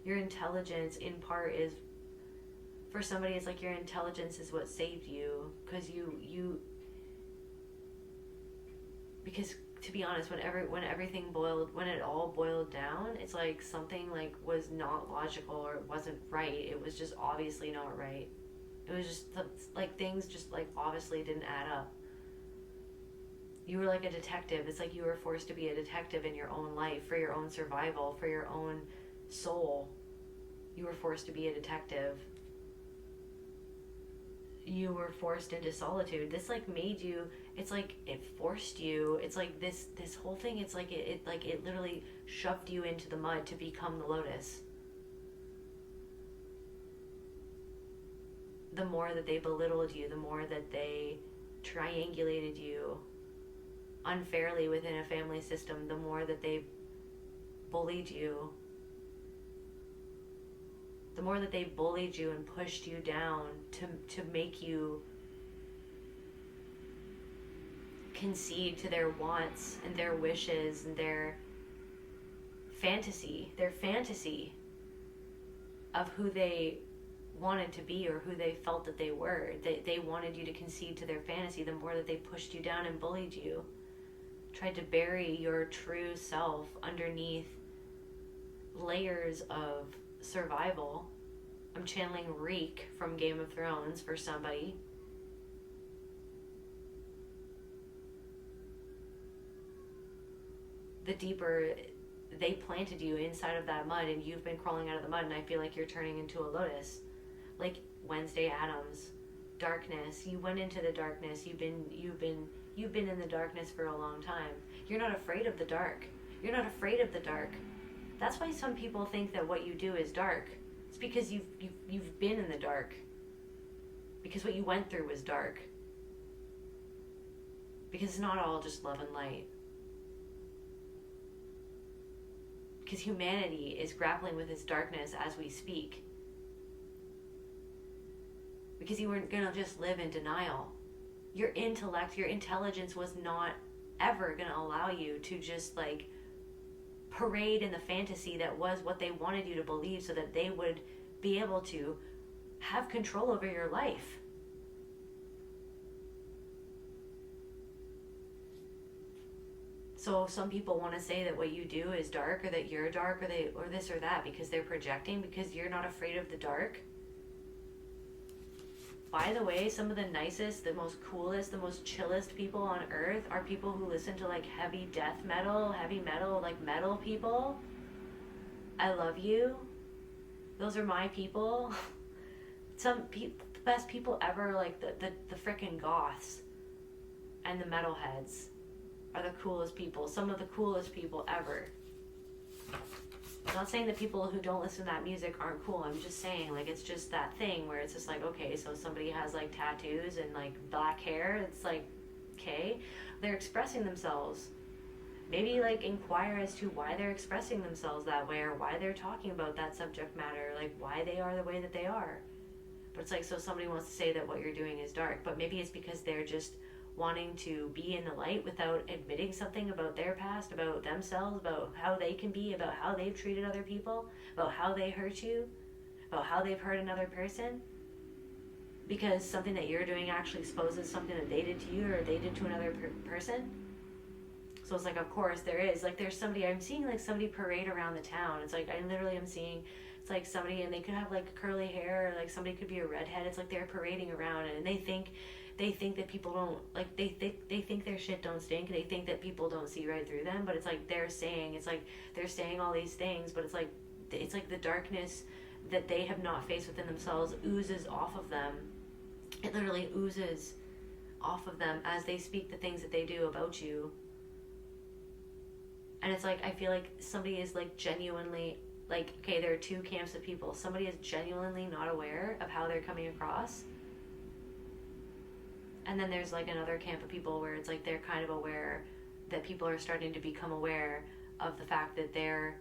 Your intelligence in part is, for somebody it's like your intelligence is what saved you, because because to be honest, when it all boiled down, it's like something like was not logical, or it wasn't right. It was just obviously not right. It was just like things just like obviously didn't add up. You were like a detective. It's like you were forced to be a detective in your own life, for your own survival, for your own soul. You were forced to be a detective. You were forced into solitude. This like made you, it's like it forced you. It's like this whole thing, it's like it literally shoved you into the mud to become the lotus. The more that they belittled you, the more that they triangulated you unfairly within a family system, the more that they bullied you, and pushed you down to make you concede to their wants and their wishes and their fantasy of who they wanted to be or who they felt that they were. They wanted you to concede to their fantasy. The more that they pushed you down and bullied you, tried to bury your true self underneath layers of survival, I'm channeling Reek from Game of Thrones for somebody. The deeper they planted you inside of that mud and you've been crawling out of the mud, and I feel like you're turning into a lotus. Like Wednesday Addams, darkness. You went into the darkness. You've been in the darkness for a long time. You're not afraid of the dark. You're not afraid of the dark. That's why some people think that what you do is dark. It's because you've been in the dark. Because what you went through was dark. Because it's not all just love and light. Because humanity is grappling with its darkness as we speak. Because you weren't going to just live in denial. Your intellect, your intelligence was not ever going to allow you to just like parade in the fantasy that was what they wanted you to believe so that they would be able to have control over your life. So some people want to say that what you do is dark, or that you're dark, or this or that, because they're projecting, because you're not afraid of the dark. By the way, some of the nicest, the most coolest, the most chillest people on earth are people who listen to like heavy death metal, heavy metal, like metal people. I love you. Those are my people. The best people ever, like the frickin' goths and the metalheads are the coolest people. Some of the coolest people ever. I'm not saying that people who don't listen to that music aren't cool. I'm just saying, like, it's just that thing where it's just like, okay, so somebody has like tattoos and like black hair. It's like, okay, they're expressing themselves. Maybe like inquire as to why they're expressing themselves that way, or why they're talking about that subject matter, like why they are the way that they are. But it's like, so somebody wants to say that what you're doing is dark, but maybe it's because they're just wanting to be in the light without admitting something about their past, about themselves, about how they can be, about how they've treated other people, about how they hurt you, about how they've hurt another person. Because something that you're doing actually exposes something that they did to you or they did to another person. So it's like, of course there is. Like there's somebody, I'm seeing like somebody parade around the town. It's like, I literally am seeing, it's like somebody, and they could have like curly hair, or like somebody could be a redhead. It's like they're parading around, and they think that people don't, like, they think their shit don't stink. They think that people don't see right through them, but it's like they're saying all these things, but it's like the darkness that they have not faced within themselves oozes off of them. It literally oozes off of them as they speak the things that they do about you. And it's like, I feel like somebody is like genuinely, like, okay, there are two camps of people. Somebody is genuinely not aware of how they're coming across. And then there's like another camp of people where it's like they're kind of aware that people are starting to become aware of the fact that they're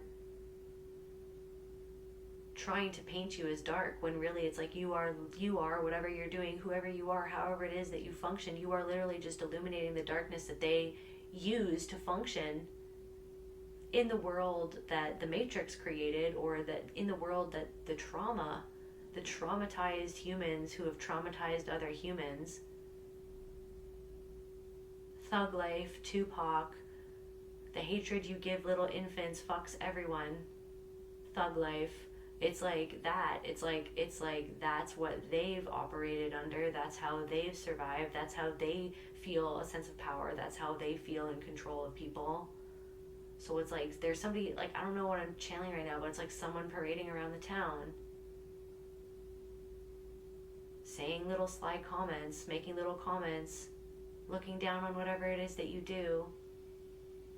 trying to paint you as dark, when really it's like you are whatever you're doing, whoever you are, however it is that you function, you are literally just illuminating the darkness that they use to function in the world that the Matrix created, or that in the world that the traumatized humans who have traumatized other humans. Thug life, Tupac, the hatred you give little infants fucks everyone. Thug life. It's like that. It's like that's what they've operated under. That's how they've survived. That's how they feel a sense of power. That's how they feel in control of people. So it's like there's somebody, like, I don't know what I'm channeling right now, but it's like someone parading around the town, saying little sly comments, making little comments, looking down on whatever it is that you do.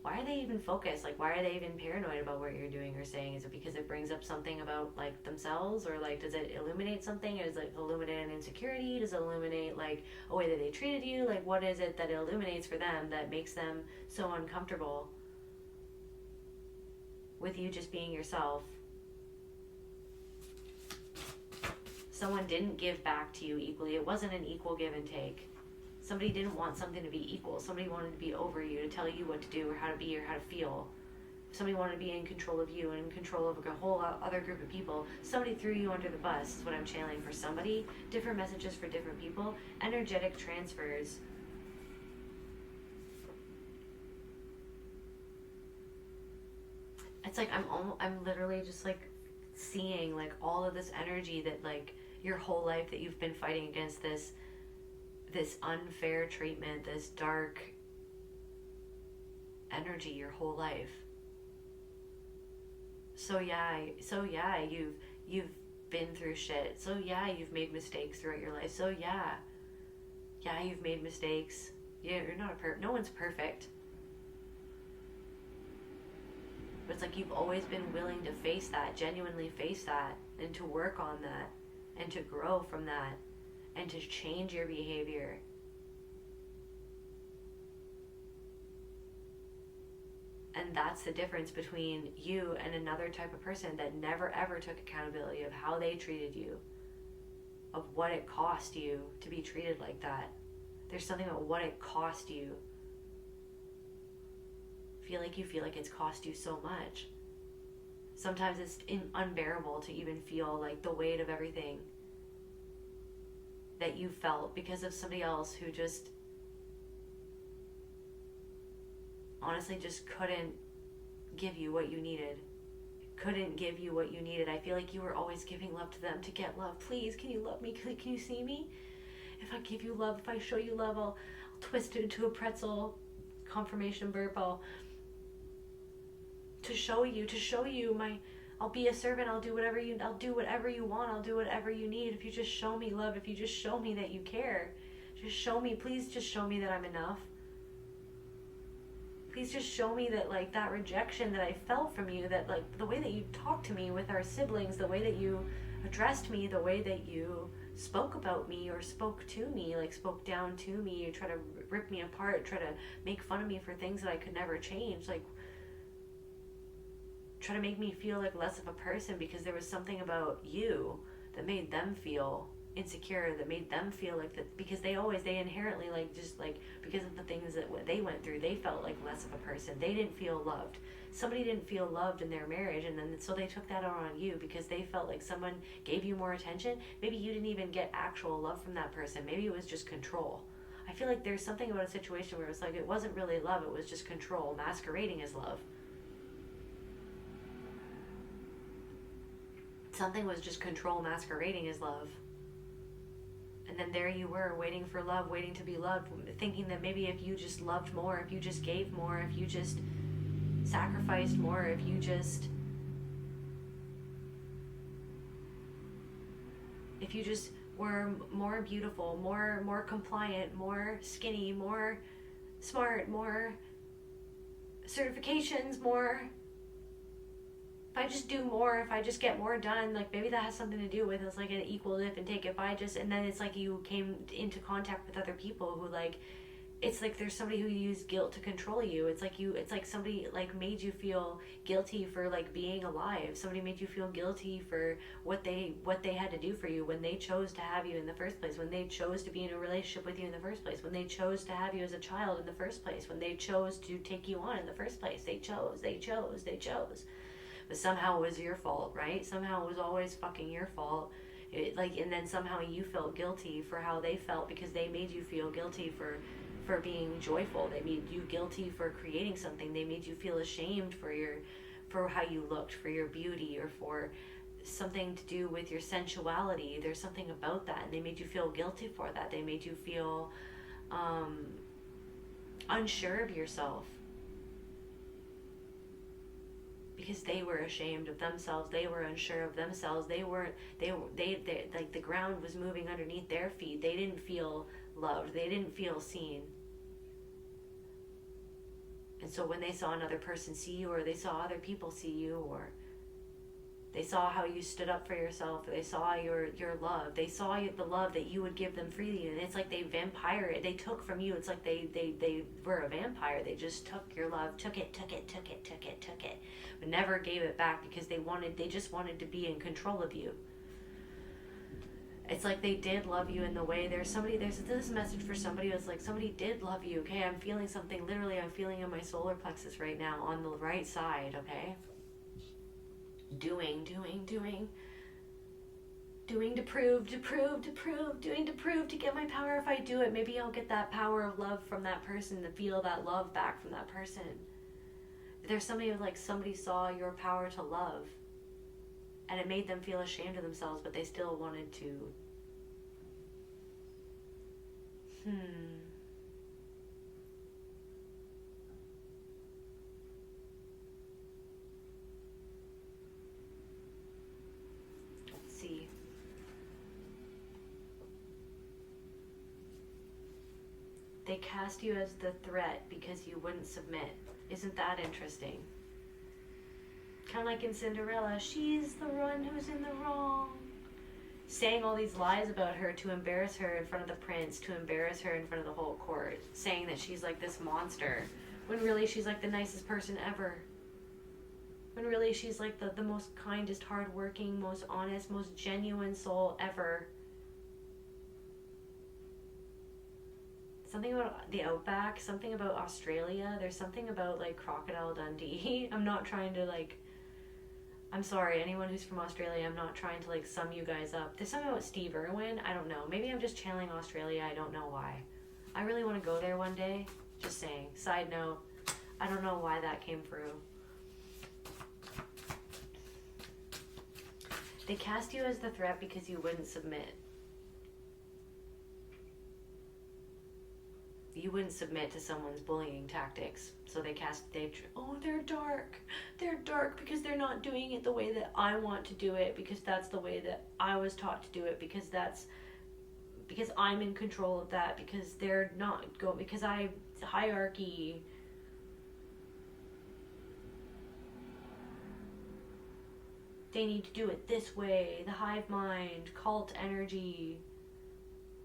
Why are they even focused? Like, why are they even paranoid about what you're doing or saying? Is it because it brings up something about, like, themselves? Or, like, does it illuminate something? Or does it illuminate an insecurity? Does it illuminate, like, a way that they treated you? Like, what is it that it illuminates for them that makes them so uncomfortable with you just being yourself? Someone didn't give back to you equally. It wasn't an equal give and take. Somebody didn't want something to be equal. Somebody wanted to be over you, to tell you what to do or how to be or how to feel. Somebody wanted to be in control of you and in control of a whole other group of people. Somebody threw you under the bus is what I'm channeling for somebody. Different messages for different people. Energetic transfers. It's like I'm literally just like seeing like all of this energy that like your whole life that you've been fighting against this unfair treatment, this dark energy your whole life. So yeah, you've been through shit. So yeah, you've made mistakes throughout your life. So yeah, you've made mistakes. Yeah, you're not no one's perfect. But it's like you've always been willing to face that, genuinely face that, and to work on that, and to grow from that, and to change your behavior. And that's the difference between you and another type of person that never ever took accountability of how they treated you, of what it cost you to be treated like that. There's something about what it cost you. You feel like it's cost you so much. Sometimes it's unbearable to even feel like the weight of everything that you felt because of somebody else who just honestly just couldn't give you what you needed. Couldn't give you what you needed. I feel like you were always giving love to them to get love. Please, can you love me? Can you see me? If I give you love, if I show you love, I'll twist it into a pretzel. Confirmation burp. To show you I'll be a servant. I'll do whatever you want. I'll do whatever you need. If you just show me love, if you just show me that you care, just show me, please just show me that I'm enough. Please just show me that like that rejection that I felt from you, that like the way that you talked to me with our siblings, the way that you addressed me, the way that you spoke about me or spoke to me, like spoke down to me, you try to rip me apart, try to make fun of me for things that I could never change, like try to make me feel like less of a person because there was something about you that made them feel insecure, that made them feel like that, because they inherently like just like because of the things that they went through, they felt like less of a person. They didn't feel loved. Somebody didn't feel loved in their marriage, and then so they took that on you because they felt like someone gave you more attention. Maybe you didn't even get actual love from that person. Maybe it was just control. I feel like there's something about a situation where it's like it wasn't really love, it was just control masquerading as love. Something was just control masquerading as love. And then there you were, waiting for love, waiting to be loved, thinking that maybe if you just loved more, if you just gave more, if you just sacrificed more, if you just were more beautiful, more compliant, more skinny, more smart, more certifications, more, if I just do more, if I just get more done, like maybe that has something to do with it's like an equal give and take. If I just, and then it's like you came into contact with other people who like, it's like there's somebody who used guilt to control you. It's like somebody like made you feel guilty for like being alive. Somebody made you feel guilty for what they had to do for you when they chose to have you in the first place, when they chose to be in a relationship with you in the first place, when they chose to have you as a child in the first place, when they chose to take you on in the first place. They chose. But somehow it was your fault, right? Somehow it was always fucking your fault. And then somehow you felt guilty for how they felt because they made you feel guilty for being joyful. They made you guilty for creating something. They made you feel ashamed for how you looked, for your beauty, or for something to do with your sensuality. There's something about that, and they made you feel guilty for that. They made you feel unsure of yourself. Because they were ashamed of themselves, they were unsure of themselves, they like the ground was moving underneath their feet. They didn't feel loved, they didn't feel seen. And so when they saw another person see you, or they saw other people see you, or they saw how you stood up for yourself, they saw your love, they saw the love that you would give them freely, and it's like they took from you. It's like they were a vampire. They just took your love, took it, but never gave it back because they just wanted to be in control of you. It's like they did love you in the way, there's this message for somebody who's like, somebody did love you, okay? I'm feeling something, literally I'm feeling in my solar plexus right now on the right side, okay? Doing to prove, doing to prove to get my power. If I do it, maybe I'll get that power of love from that person, to feel that love back from that person. There's somebody who, like, somebody saw your power to love. And it made them feel ashamed of themselves, but they still wanted to. Let's see. They cast you as the threat because you wouldn't submit. Isn't that interesting? Kind of like in Cinderella, she's the one who's in the wrong. Saying all these lies about her to embarrass her in front of the prince, to embarrass her in front of the whole court. Saying that she's like this monster, when really she's like the nicest person ever. When really she's like the most kindest, hardworking, most honest, most genuine soul ever. Something about the outback, something about Australia. There's something about like Crocodile Dundee. I'm not trying to like, I'm sorry, anyone who's from Australia, I'm not trying to like sum you guys up. There's something about Steve Irwin. I don't know. Maybe I'm just channeling Australia. I don't know why. I really want to go there one day. Just saying. Side note, I don't know why that came through. They cast you as the threat because you wouldn't submit. You wouldn't submit to someone's bullying tactics. So they're dark. They're dark because they're not doing it the way that I want to do it, because that's the way that I was taught to do it, because I'm in control of that, because they're not because hierarchy. They need to do it this way. The hive mind, cult energy.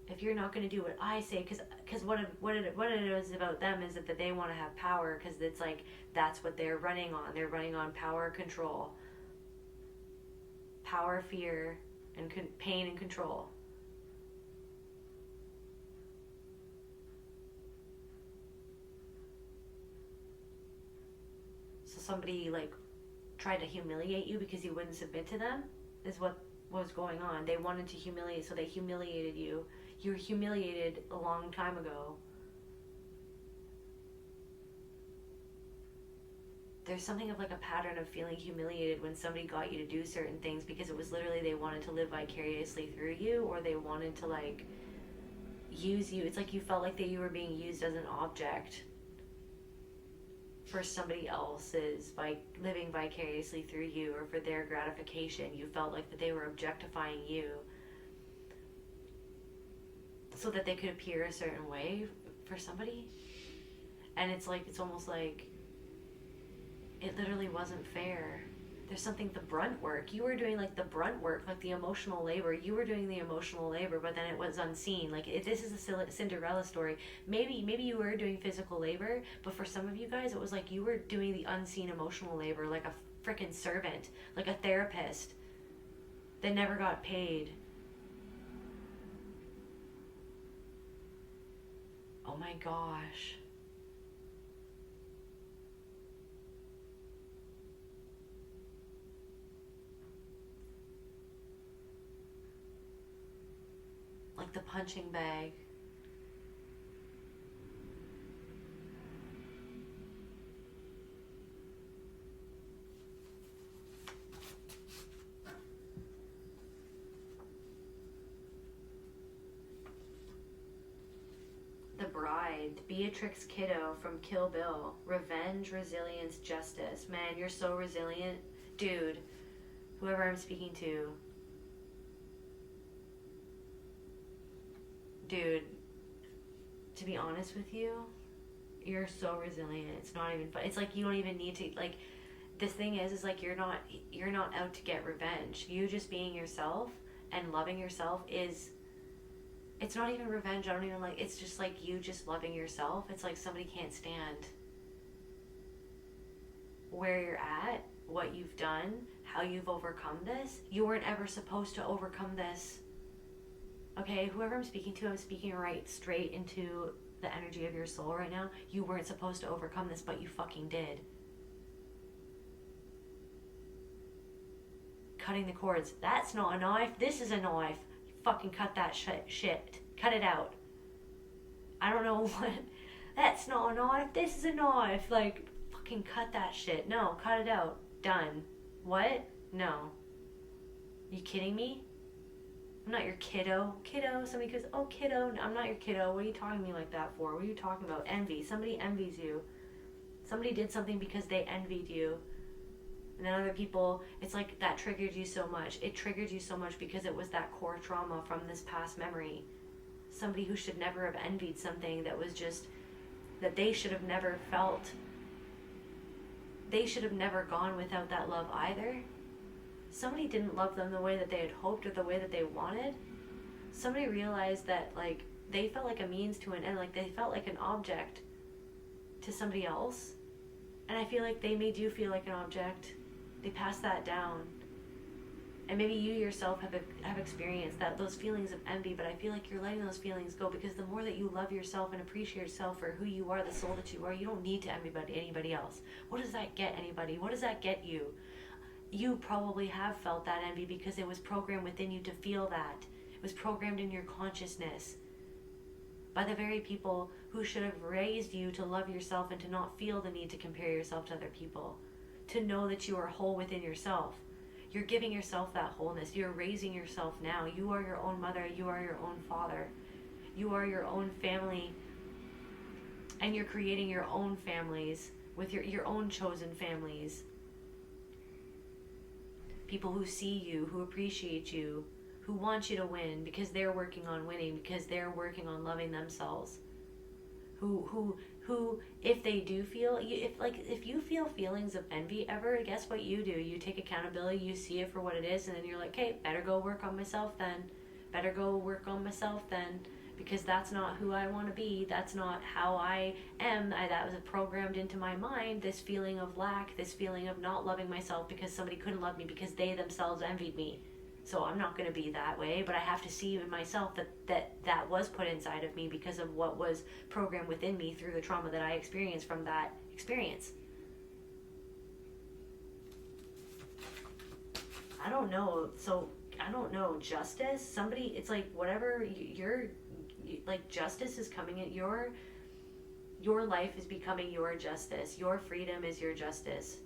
If you're not going to do what I say, because what it is about them is that they want to have power, because it's like that's what they're running on. They're running on power, control, power, fear, and pain and control. So somebody like tried to humiliate you because you wouldn't submit to them is what was going on. They wanted to humiliate, so they humiliated you. You were humiliated a long time ago. There's something of like a pattern of feeling humiliated when somebody got you to do certain things because it was literally they wanted to live vicariously through you, or they wanted to like use you. It's like you felt like that you were being used as an object for somebody else's, by living vicariously through you, or for their gratification. You felt like that they were objectifying you so that they could appear a certain way for somebody. And it's like, it's almost like it literally wasn't fair. There's something, the brunt work. You were doing like the brunt work, like the emotional labor. You were doing the emotional labor, but then it was unseen. Like this is a Cinderella story. Maybe you were doing physical labor, but for some of you guys, it was like you were doing the unseen emotional labor, like a freaking servant, like a therapist that never got paid. Oh my gosh. Like the punching bag. The bride, Beatrix Kiddo from Kill Bill. Revenge, resilience, justice. Man, you're so resilient. Dude, whoever I'm speaking to. Dude, to be honest with you, you're so resilient. It's not even fun. It's like you don't even need to, like, this thing is like you're not out to get revenge. You just being yourself and loving yourself is, it's not even revenge. I don't even like, it's just like you just loving yourself. It's like somebody can't stand where you're at, what you've done, how you've overcome this. You weren't ever supposed to overcome this. Okay, whoever I'm speaking to, I'm speaking right straight into the energy of your soul right now. You weren't supposed to overcome this, but you fucking did. Cutting the cords. That's not a knife. This is a knife. You fucking cut that shit. Cut it out. I don't know what. That's not a knife. This is a knife. Like, fucking cut that shit. No, cut it out. Done. What? No. Are you kidding me? I'm not your kiddo. Kiddo, somebody goes, oh, kiddo, no, I'm not your kiddo. What are you talking to me like that for? What are you talking about? Envy. Somebody envies you. Somebody did something because they envied you. And then other people, it's like that triggered you so much. It triggered you so much because it was that core trauma from this past memory. Somebody who should never have envied something that was just, that they should have never felt. They should have never gone without that love either. Somebody didn't love them the way that they had hoped or the way that they wanted. Somebody realized that, like, they felt like a means to an end, like they felt like an object to somebody else. And I feel like they made you feel like an object. They passed that down. And maybe you yourself have experienced that, those feelings of envy, but I feel like you're letting those feelings go, because the more that you love yourself and appreciate yourself for who you are, the soul that you are, you don't need to envy anybody else. What does that get anybody? What does that get you? You probably have felt that envy because it was programmed within you to feel that. It was programmed in your consciousness by the very people who should have raised you to love yourself and to not feel the need to compare yourself to other people, to know that you are whole within yourself. You're giving yourself that wholeness. You're raising yourself now. You are your own mother. You are your own father. You are your own family. And you're creating your own families with your own chosen families. People who see you, who appreciate you, who want you to win because they're working on winning, because they're working on loving themselves. Who if they do feel, if you feel feelings of envy ever, guess what you do? You take accountability, you see it for what it is, and then you're like, hey, better go work on myself then. Better go work on myself then, because that's not who I want to be. That's not how I am. That was programmed into my mind, this feeling of lack, this feeling of not loving myself because somebody couldn't love me because they themselves envied me. So I'm not going to be that way, but I have to see in myself that was put inside of me because of what was programmed within me through the trauma that I experienced from that experience. I don't know. So I don't know. Justice? Somebody, it's like whatever like justice is coming at your life is becoming your justice. Your freedom is your justice.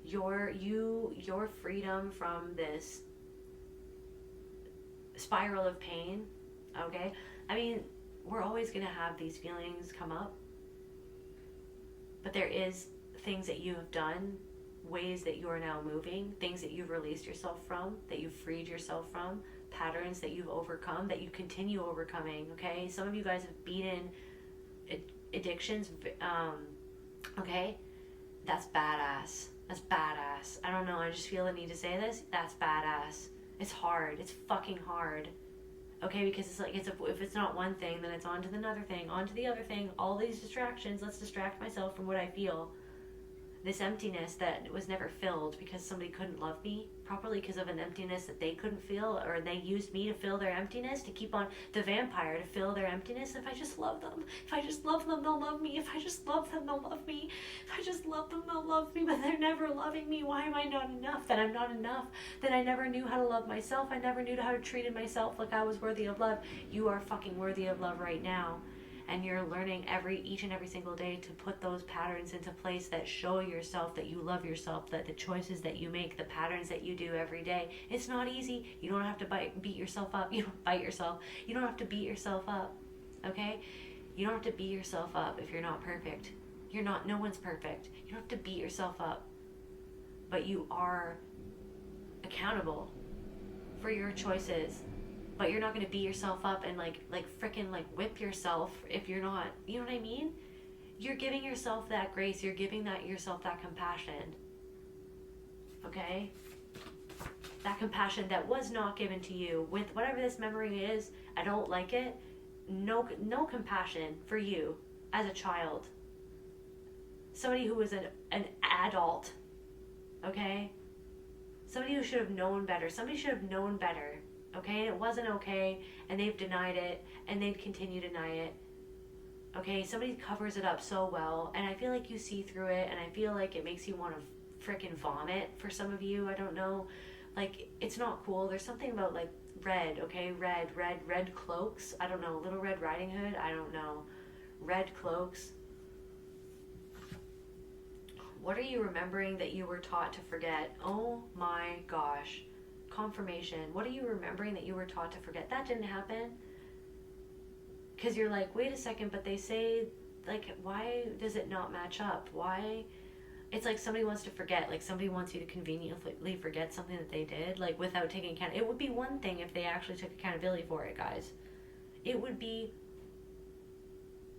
Your freedom from this spiral of pain, okay? I mean, we're always going to have these feelings come up, but there is things that you have done, ways that you are now moving, things that you've released yourself from, that you've freed yourself from, patterns that you've overcome, that you continue overcoming, okay? Some of you guys have beaten addictions, okay? That's badass. That's badass. I don't know, I just feel the need to say this. That's badass. It's hard. It's fucking hard. Okay, because it's like, if it's not one thing, then it's on to another thing, on to the other thing, all these distractions. Let's distract myself from what I feel. This emptiness that was never filled because somebody couldn't love me properly, because of an emptiness that they couldn't feel, or they used me to fill their emptiness, to keep on the vampire, to fill their emptiness. If I just love them, if I just love them, they'll love me. If I just love them, they'll love me. If I just love them, they'll love me, but they're never loving me. Why am I not enough? Then I'm not enough. Then I never knew how to love myself. I never knew how to treat myself like I was worthy of love. You are fucking worthy of love right now. And you're learning each and every single day to put those patterns into place that show yourself that you love yourself, that the choices that you make, the patterns that you do every day. It's not easy. You don't have to beat yourself up. You don't bite yourself. You don't have to beat yourself up, okay? You don't have to beat yourself up if you're not perfect. No one's perfect. You don't have to beat yourself up. But you are accountable for your choices. But you're not going to beat yourself up and like freaking like whip yourself if you're not, you know what I mean? You're giving yourself that grace. You're giving yourself that compassion. Okay? That compassion that was not given to you with whatever this memory is. I don't like it. No compassion for you as a child. Somebody who was an adult. Okay? Somebody who should have known better. Somebody should have known better. Okay, and it wasn't okay, and they've denied it, and they'd continue to deny it. Okay, somebody covers it up so well, and I feel like you see through it, and I feel like it makes you want to freaking vomit for some of you. I don't know, like, it's not cool. There's something about like red, okay, red cloaks. I don't know, Little Red Riding Hood. I don't know, red cloaks. What are you remembering that you were taught to forget? Oh my gosh. Confirmation. What are you remembering that you were taught to forget? That didn't happen. Because you're like, wait a second, but they say, like, why does it not match up? Why? It's like somebody wants to forget. Like, somebody wants you to conveniently forget something that they did, like, without taking account. It would be one thing if they actually took accountability for it, guys. It would be...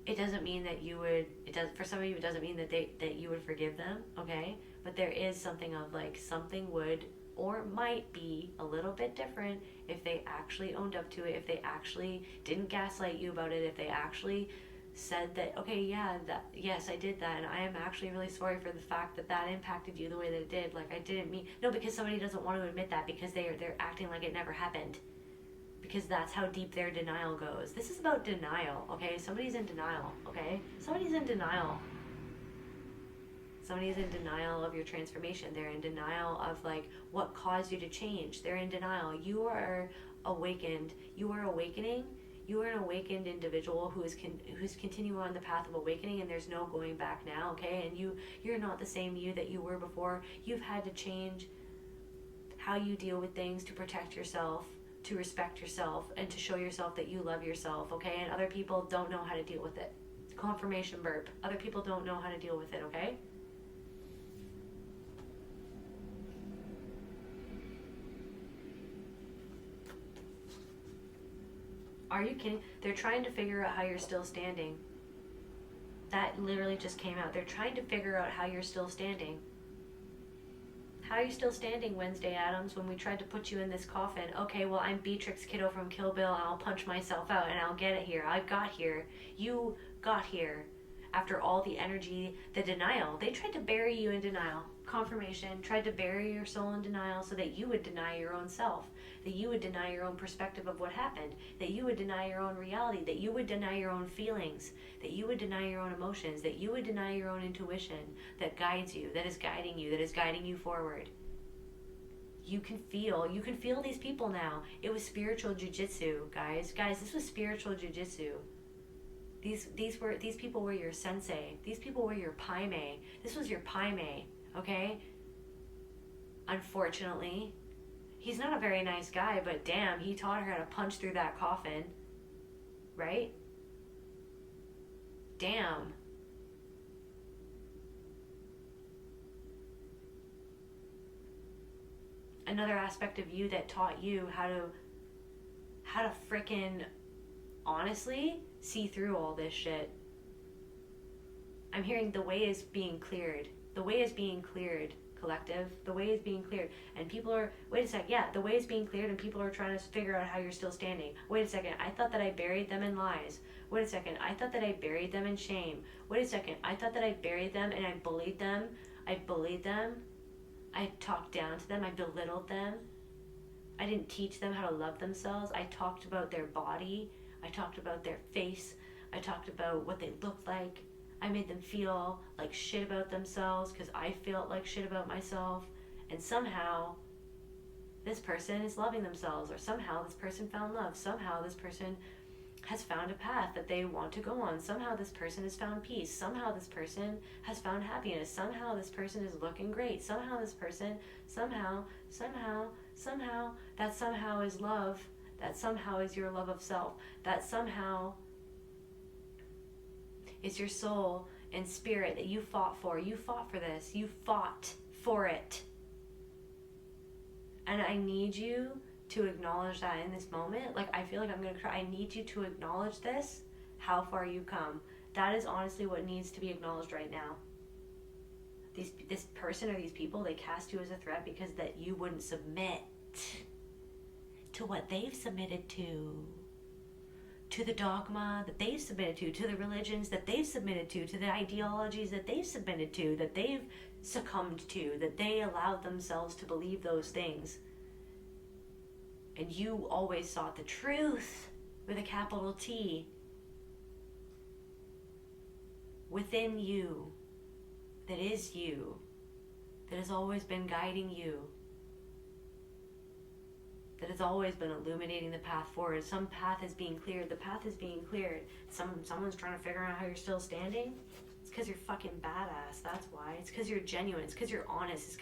It doesn't mean that you would... For some of you, it doesn't mean that you would forgive them, okay? But there is something of, like, something would... or might be a little bit different if they actually owned up to it, if they actually didn't gaslight you about it, if they actually said that, okay, yeah, yes, I did that, and I am actually really sorry for the fact that impacted you the way that it did. Like, I didn't mean... No, because somebody doesn't want to admit that because they're acting like it never happened. Because that's how deep their denial goes. This is about denial, okay? Somebody's in denial, okay? Somebody's in denial. Somebody's in denial of your transformation. They're in denial of, like, what caused you to change. They're in denial. You are awakened. You are awakening. You are an awakened individual who's continuing on the path of awakening, and there's no going back now, okay? And you're not the same you that you were before. You've had to change how you deal with things to protect yourself, to respect yourself, and to show yourself that you love yourself, okay? And other people don't know how to deal with it. Confirmation burp. Other people don't know how to deal with it, okay? Are you kidding? They're trying to figure out how you're still standing. That literally just came out. They're trying to figure out how you're still standing. How are you still standing, Wednesday Addams, when we tried to put you in this coffin? Okay, well, I'm Beatrix Kiddo from Kill Bill, and I'll punch myself out, and I'll get it here. I got here. You got here. After all the energy, the denial. They tried to bury you in denial. Confirmation. Tried to bury your soul in denial so that you would deny your own self. That you would deny your own perspective of what happened. That you would deny your own reality. That you would deny your own feelings. That you would deny your own emotions. That you would deny your own intuition that guides you, that is guiding you, that is guiding you forward. You can feel these people now. It was spiritual jujitsu, guys. Guys, this was spiritual jujitsu. These people were your sensei. These people were your paime. This was your paime, okay? Unfortunately, he's not a very nice guy, but damn, he taught her how to punch through that coffin, right? Damn. Another aspect of you that taught you how to frickin' honestly see through all this shit. I'm hearing the way is being cleared. The way is being cleared, collective. The way is being cleared. And people are, wait a sec, yeah, the way is being cleared and people are trying to figure out how you're still standing. Wait a second, I thought that I buried them in lies. Wait a second, I thought that I buried them in shame. Wait a second, I thought that I buried them and I bullied them. I talked down to them. I belittled them. I didn't teach them how to love themselves. I talked about their body. I talked about their face. I talked about what they looked like. I made them feel like shit about themselves because I felt like shit about myself. And somehow, this person is loving themselves, or somehow this person found love. Somehow this person has found a path that they want to go on. Somehow this person has found peace. Somehow this person has found happiness. Somehow this person is looking great. Somehow this person, somehow, that somehow is love. That somehow is your love of self. That somehow is your soul and spirit that you fought for. You fought for this. You fought for it. And I need you to acknowledge that in this moment. Like, I feel like I'm going to cry. I need you to acknowledge this, how far you've come. That is honestly what needs to be acknowledged right now. This person or these people, they cast you as a threat because that you wouldn't submit to what they've submitted to the dogma that they've submitted to the religions that they've submitted to the ideologies that they've submitted to, that they've succumbed to, that they allowed themselves to believe those things. And you always sought the truth with a capital T within you, that is you, that has always been guiding you, that has always been illuminating the path forward. Some path is being cleared. The path is being cleared. Someone's trying to figure out how you're still standing. It's because you're fucking badass. That's why. It's because you're genuine. It's because you're honest. It's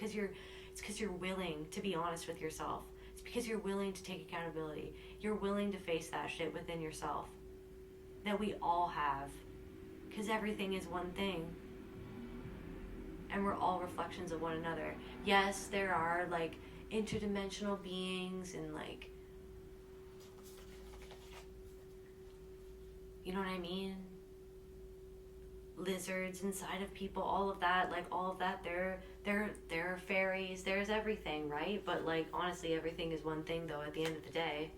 because you're willing to be honest with yourself. It's Because you're willing to take accountability. You're willing to face that shit within yourself. That we all have. Because everything is one thing. And we're all reflections of one another. Yes, there are like interdimensional beings and like, you know what I mean? Lizards inside of people, all of that, they're fairies, there's everything, right? But like honestly, everything is one thing though at the end of the day.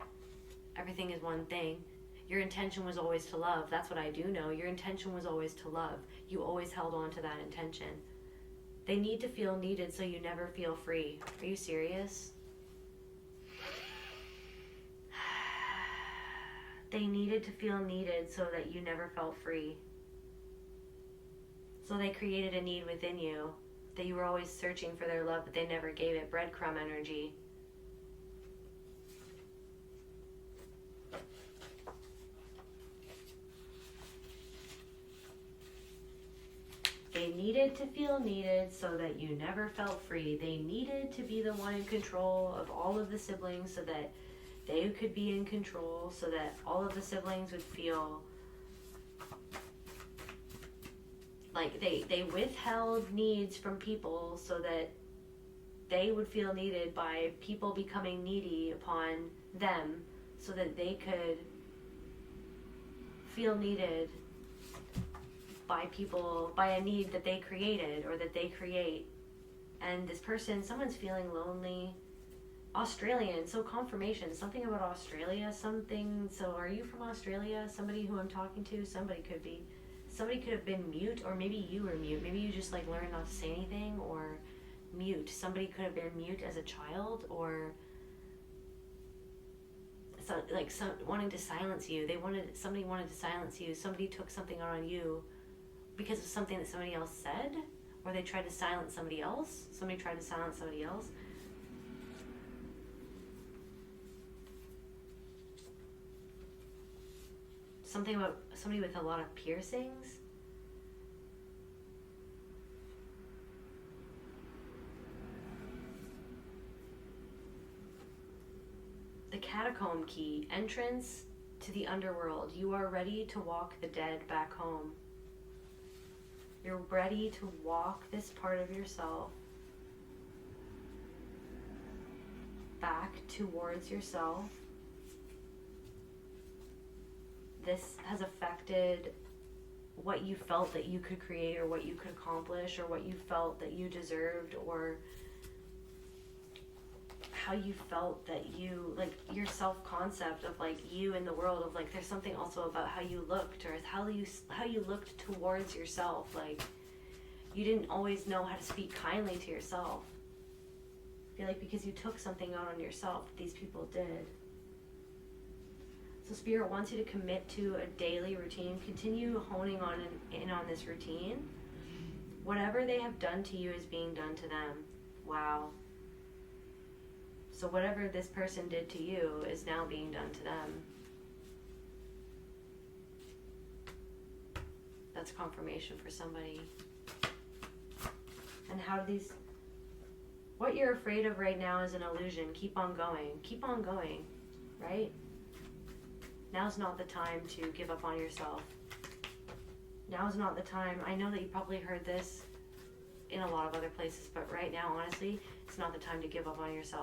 Everything is one thing. Your intention was always to love. That's what I do know. Your intention was always to love. You always held on to that intention. They need to feel needed so you never feel free. Are you serious? They needed to feel needed so that you never felt free. So they created a need within you that you were always searching for their love, but they never gave it. Breadcrumb energy. They needed to feel needed so that you never felt free. They needed to be the one in control of all of the siblings so that they could be in control, so that all of the siblings would feel like they withheld needs from people so that they would feel needed by people becoming needy upon them so that they could feel needed by people, by a need that they created or that they create. And this person, someone's feeling lonely. Australian, so confirmation, something about Australia, something, so are you from Australia? Somebody who I'm talking to, somebody could be. Somebody could have been mute, or maybe you were mute. Maybe you just like learned not to say anything, or mute. Somebody could have been mute as a child, or so, like wanting to silence you. Somebody wanted to silence you. Somebody took something out on you because of something that somebody else said, or they tried to silence somebody else. Somebody tried to silence somebody else. Something about somebody with a lot of piercings. The catacomb key, entrance to the underworld. You are ready to walk the dead back home. You're ready to walk this part of yourself back towards yourself. This has affected what you felt that you could create or what you could accomplish or what you felt that you deserved or how you felt that you, like your self-concept of like you in the world of like there's something also about how you looked or how you looked towards yourself. Like you didn't always know how to speak kindly to yourself. I feel like because you took something out on yourself, these people did. So Spirit wants you to commit to a daily routine. Continue honing in on this routine. Whatever they have done to you is being done to them. Wow. So whatever this person did to you is now being done to them. That's confirmation for somebody. And how do these... What you're afraid of right now is an illusion. Keep on going. Keep on going. Right? Now's not the time to give up on yourself. Now's not the time. I know that you probably heard this in a lot of other places, but right now, honestly, it's not the time to give up on yourself.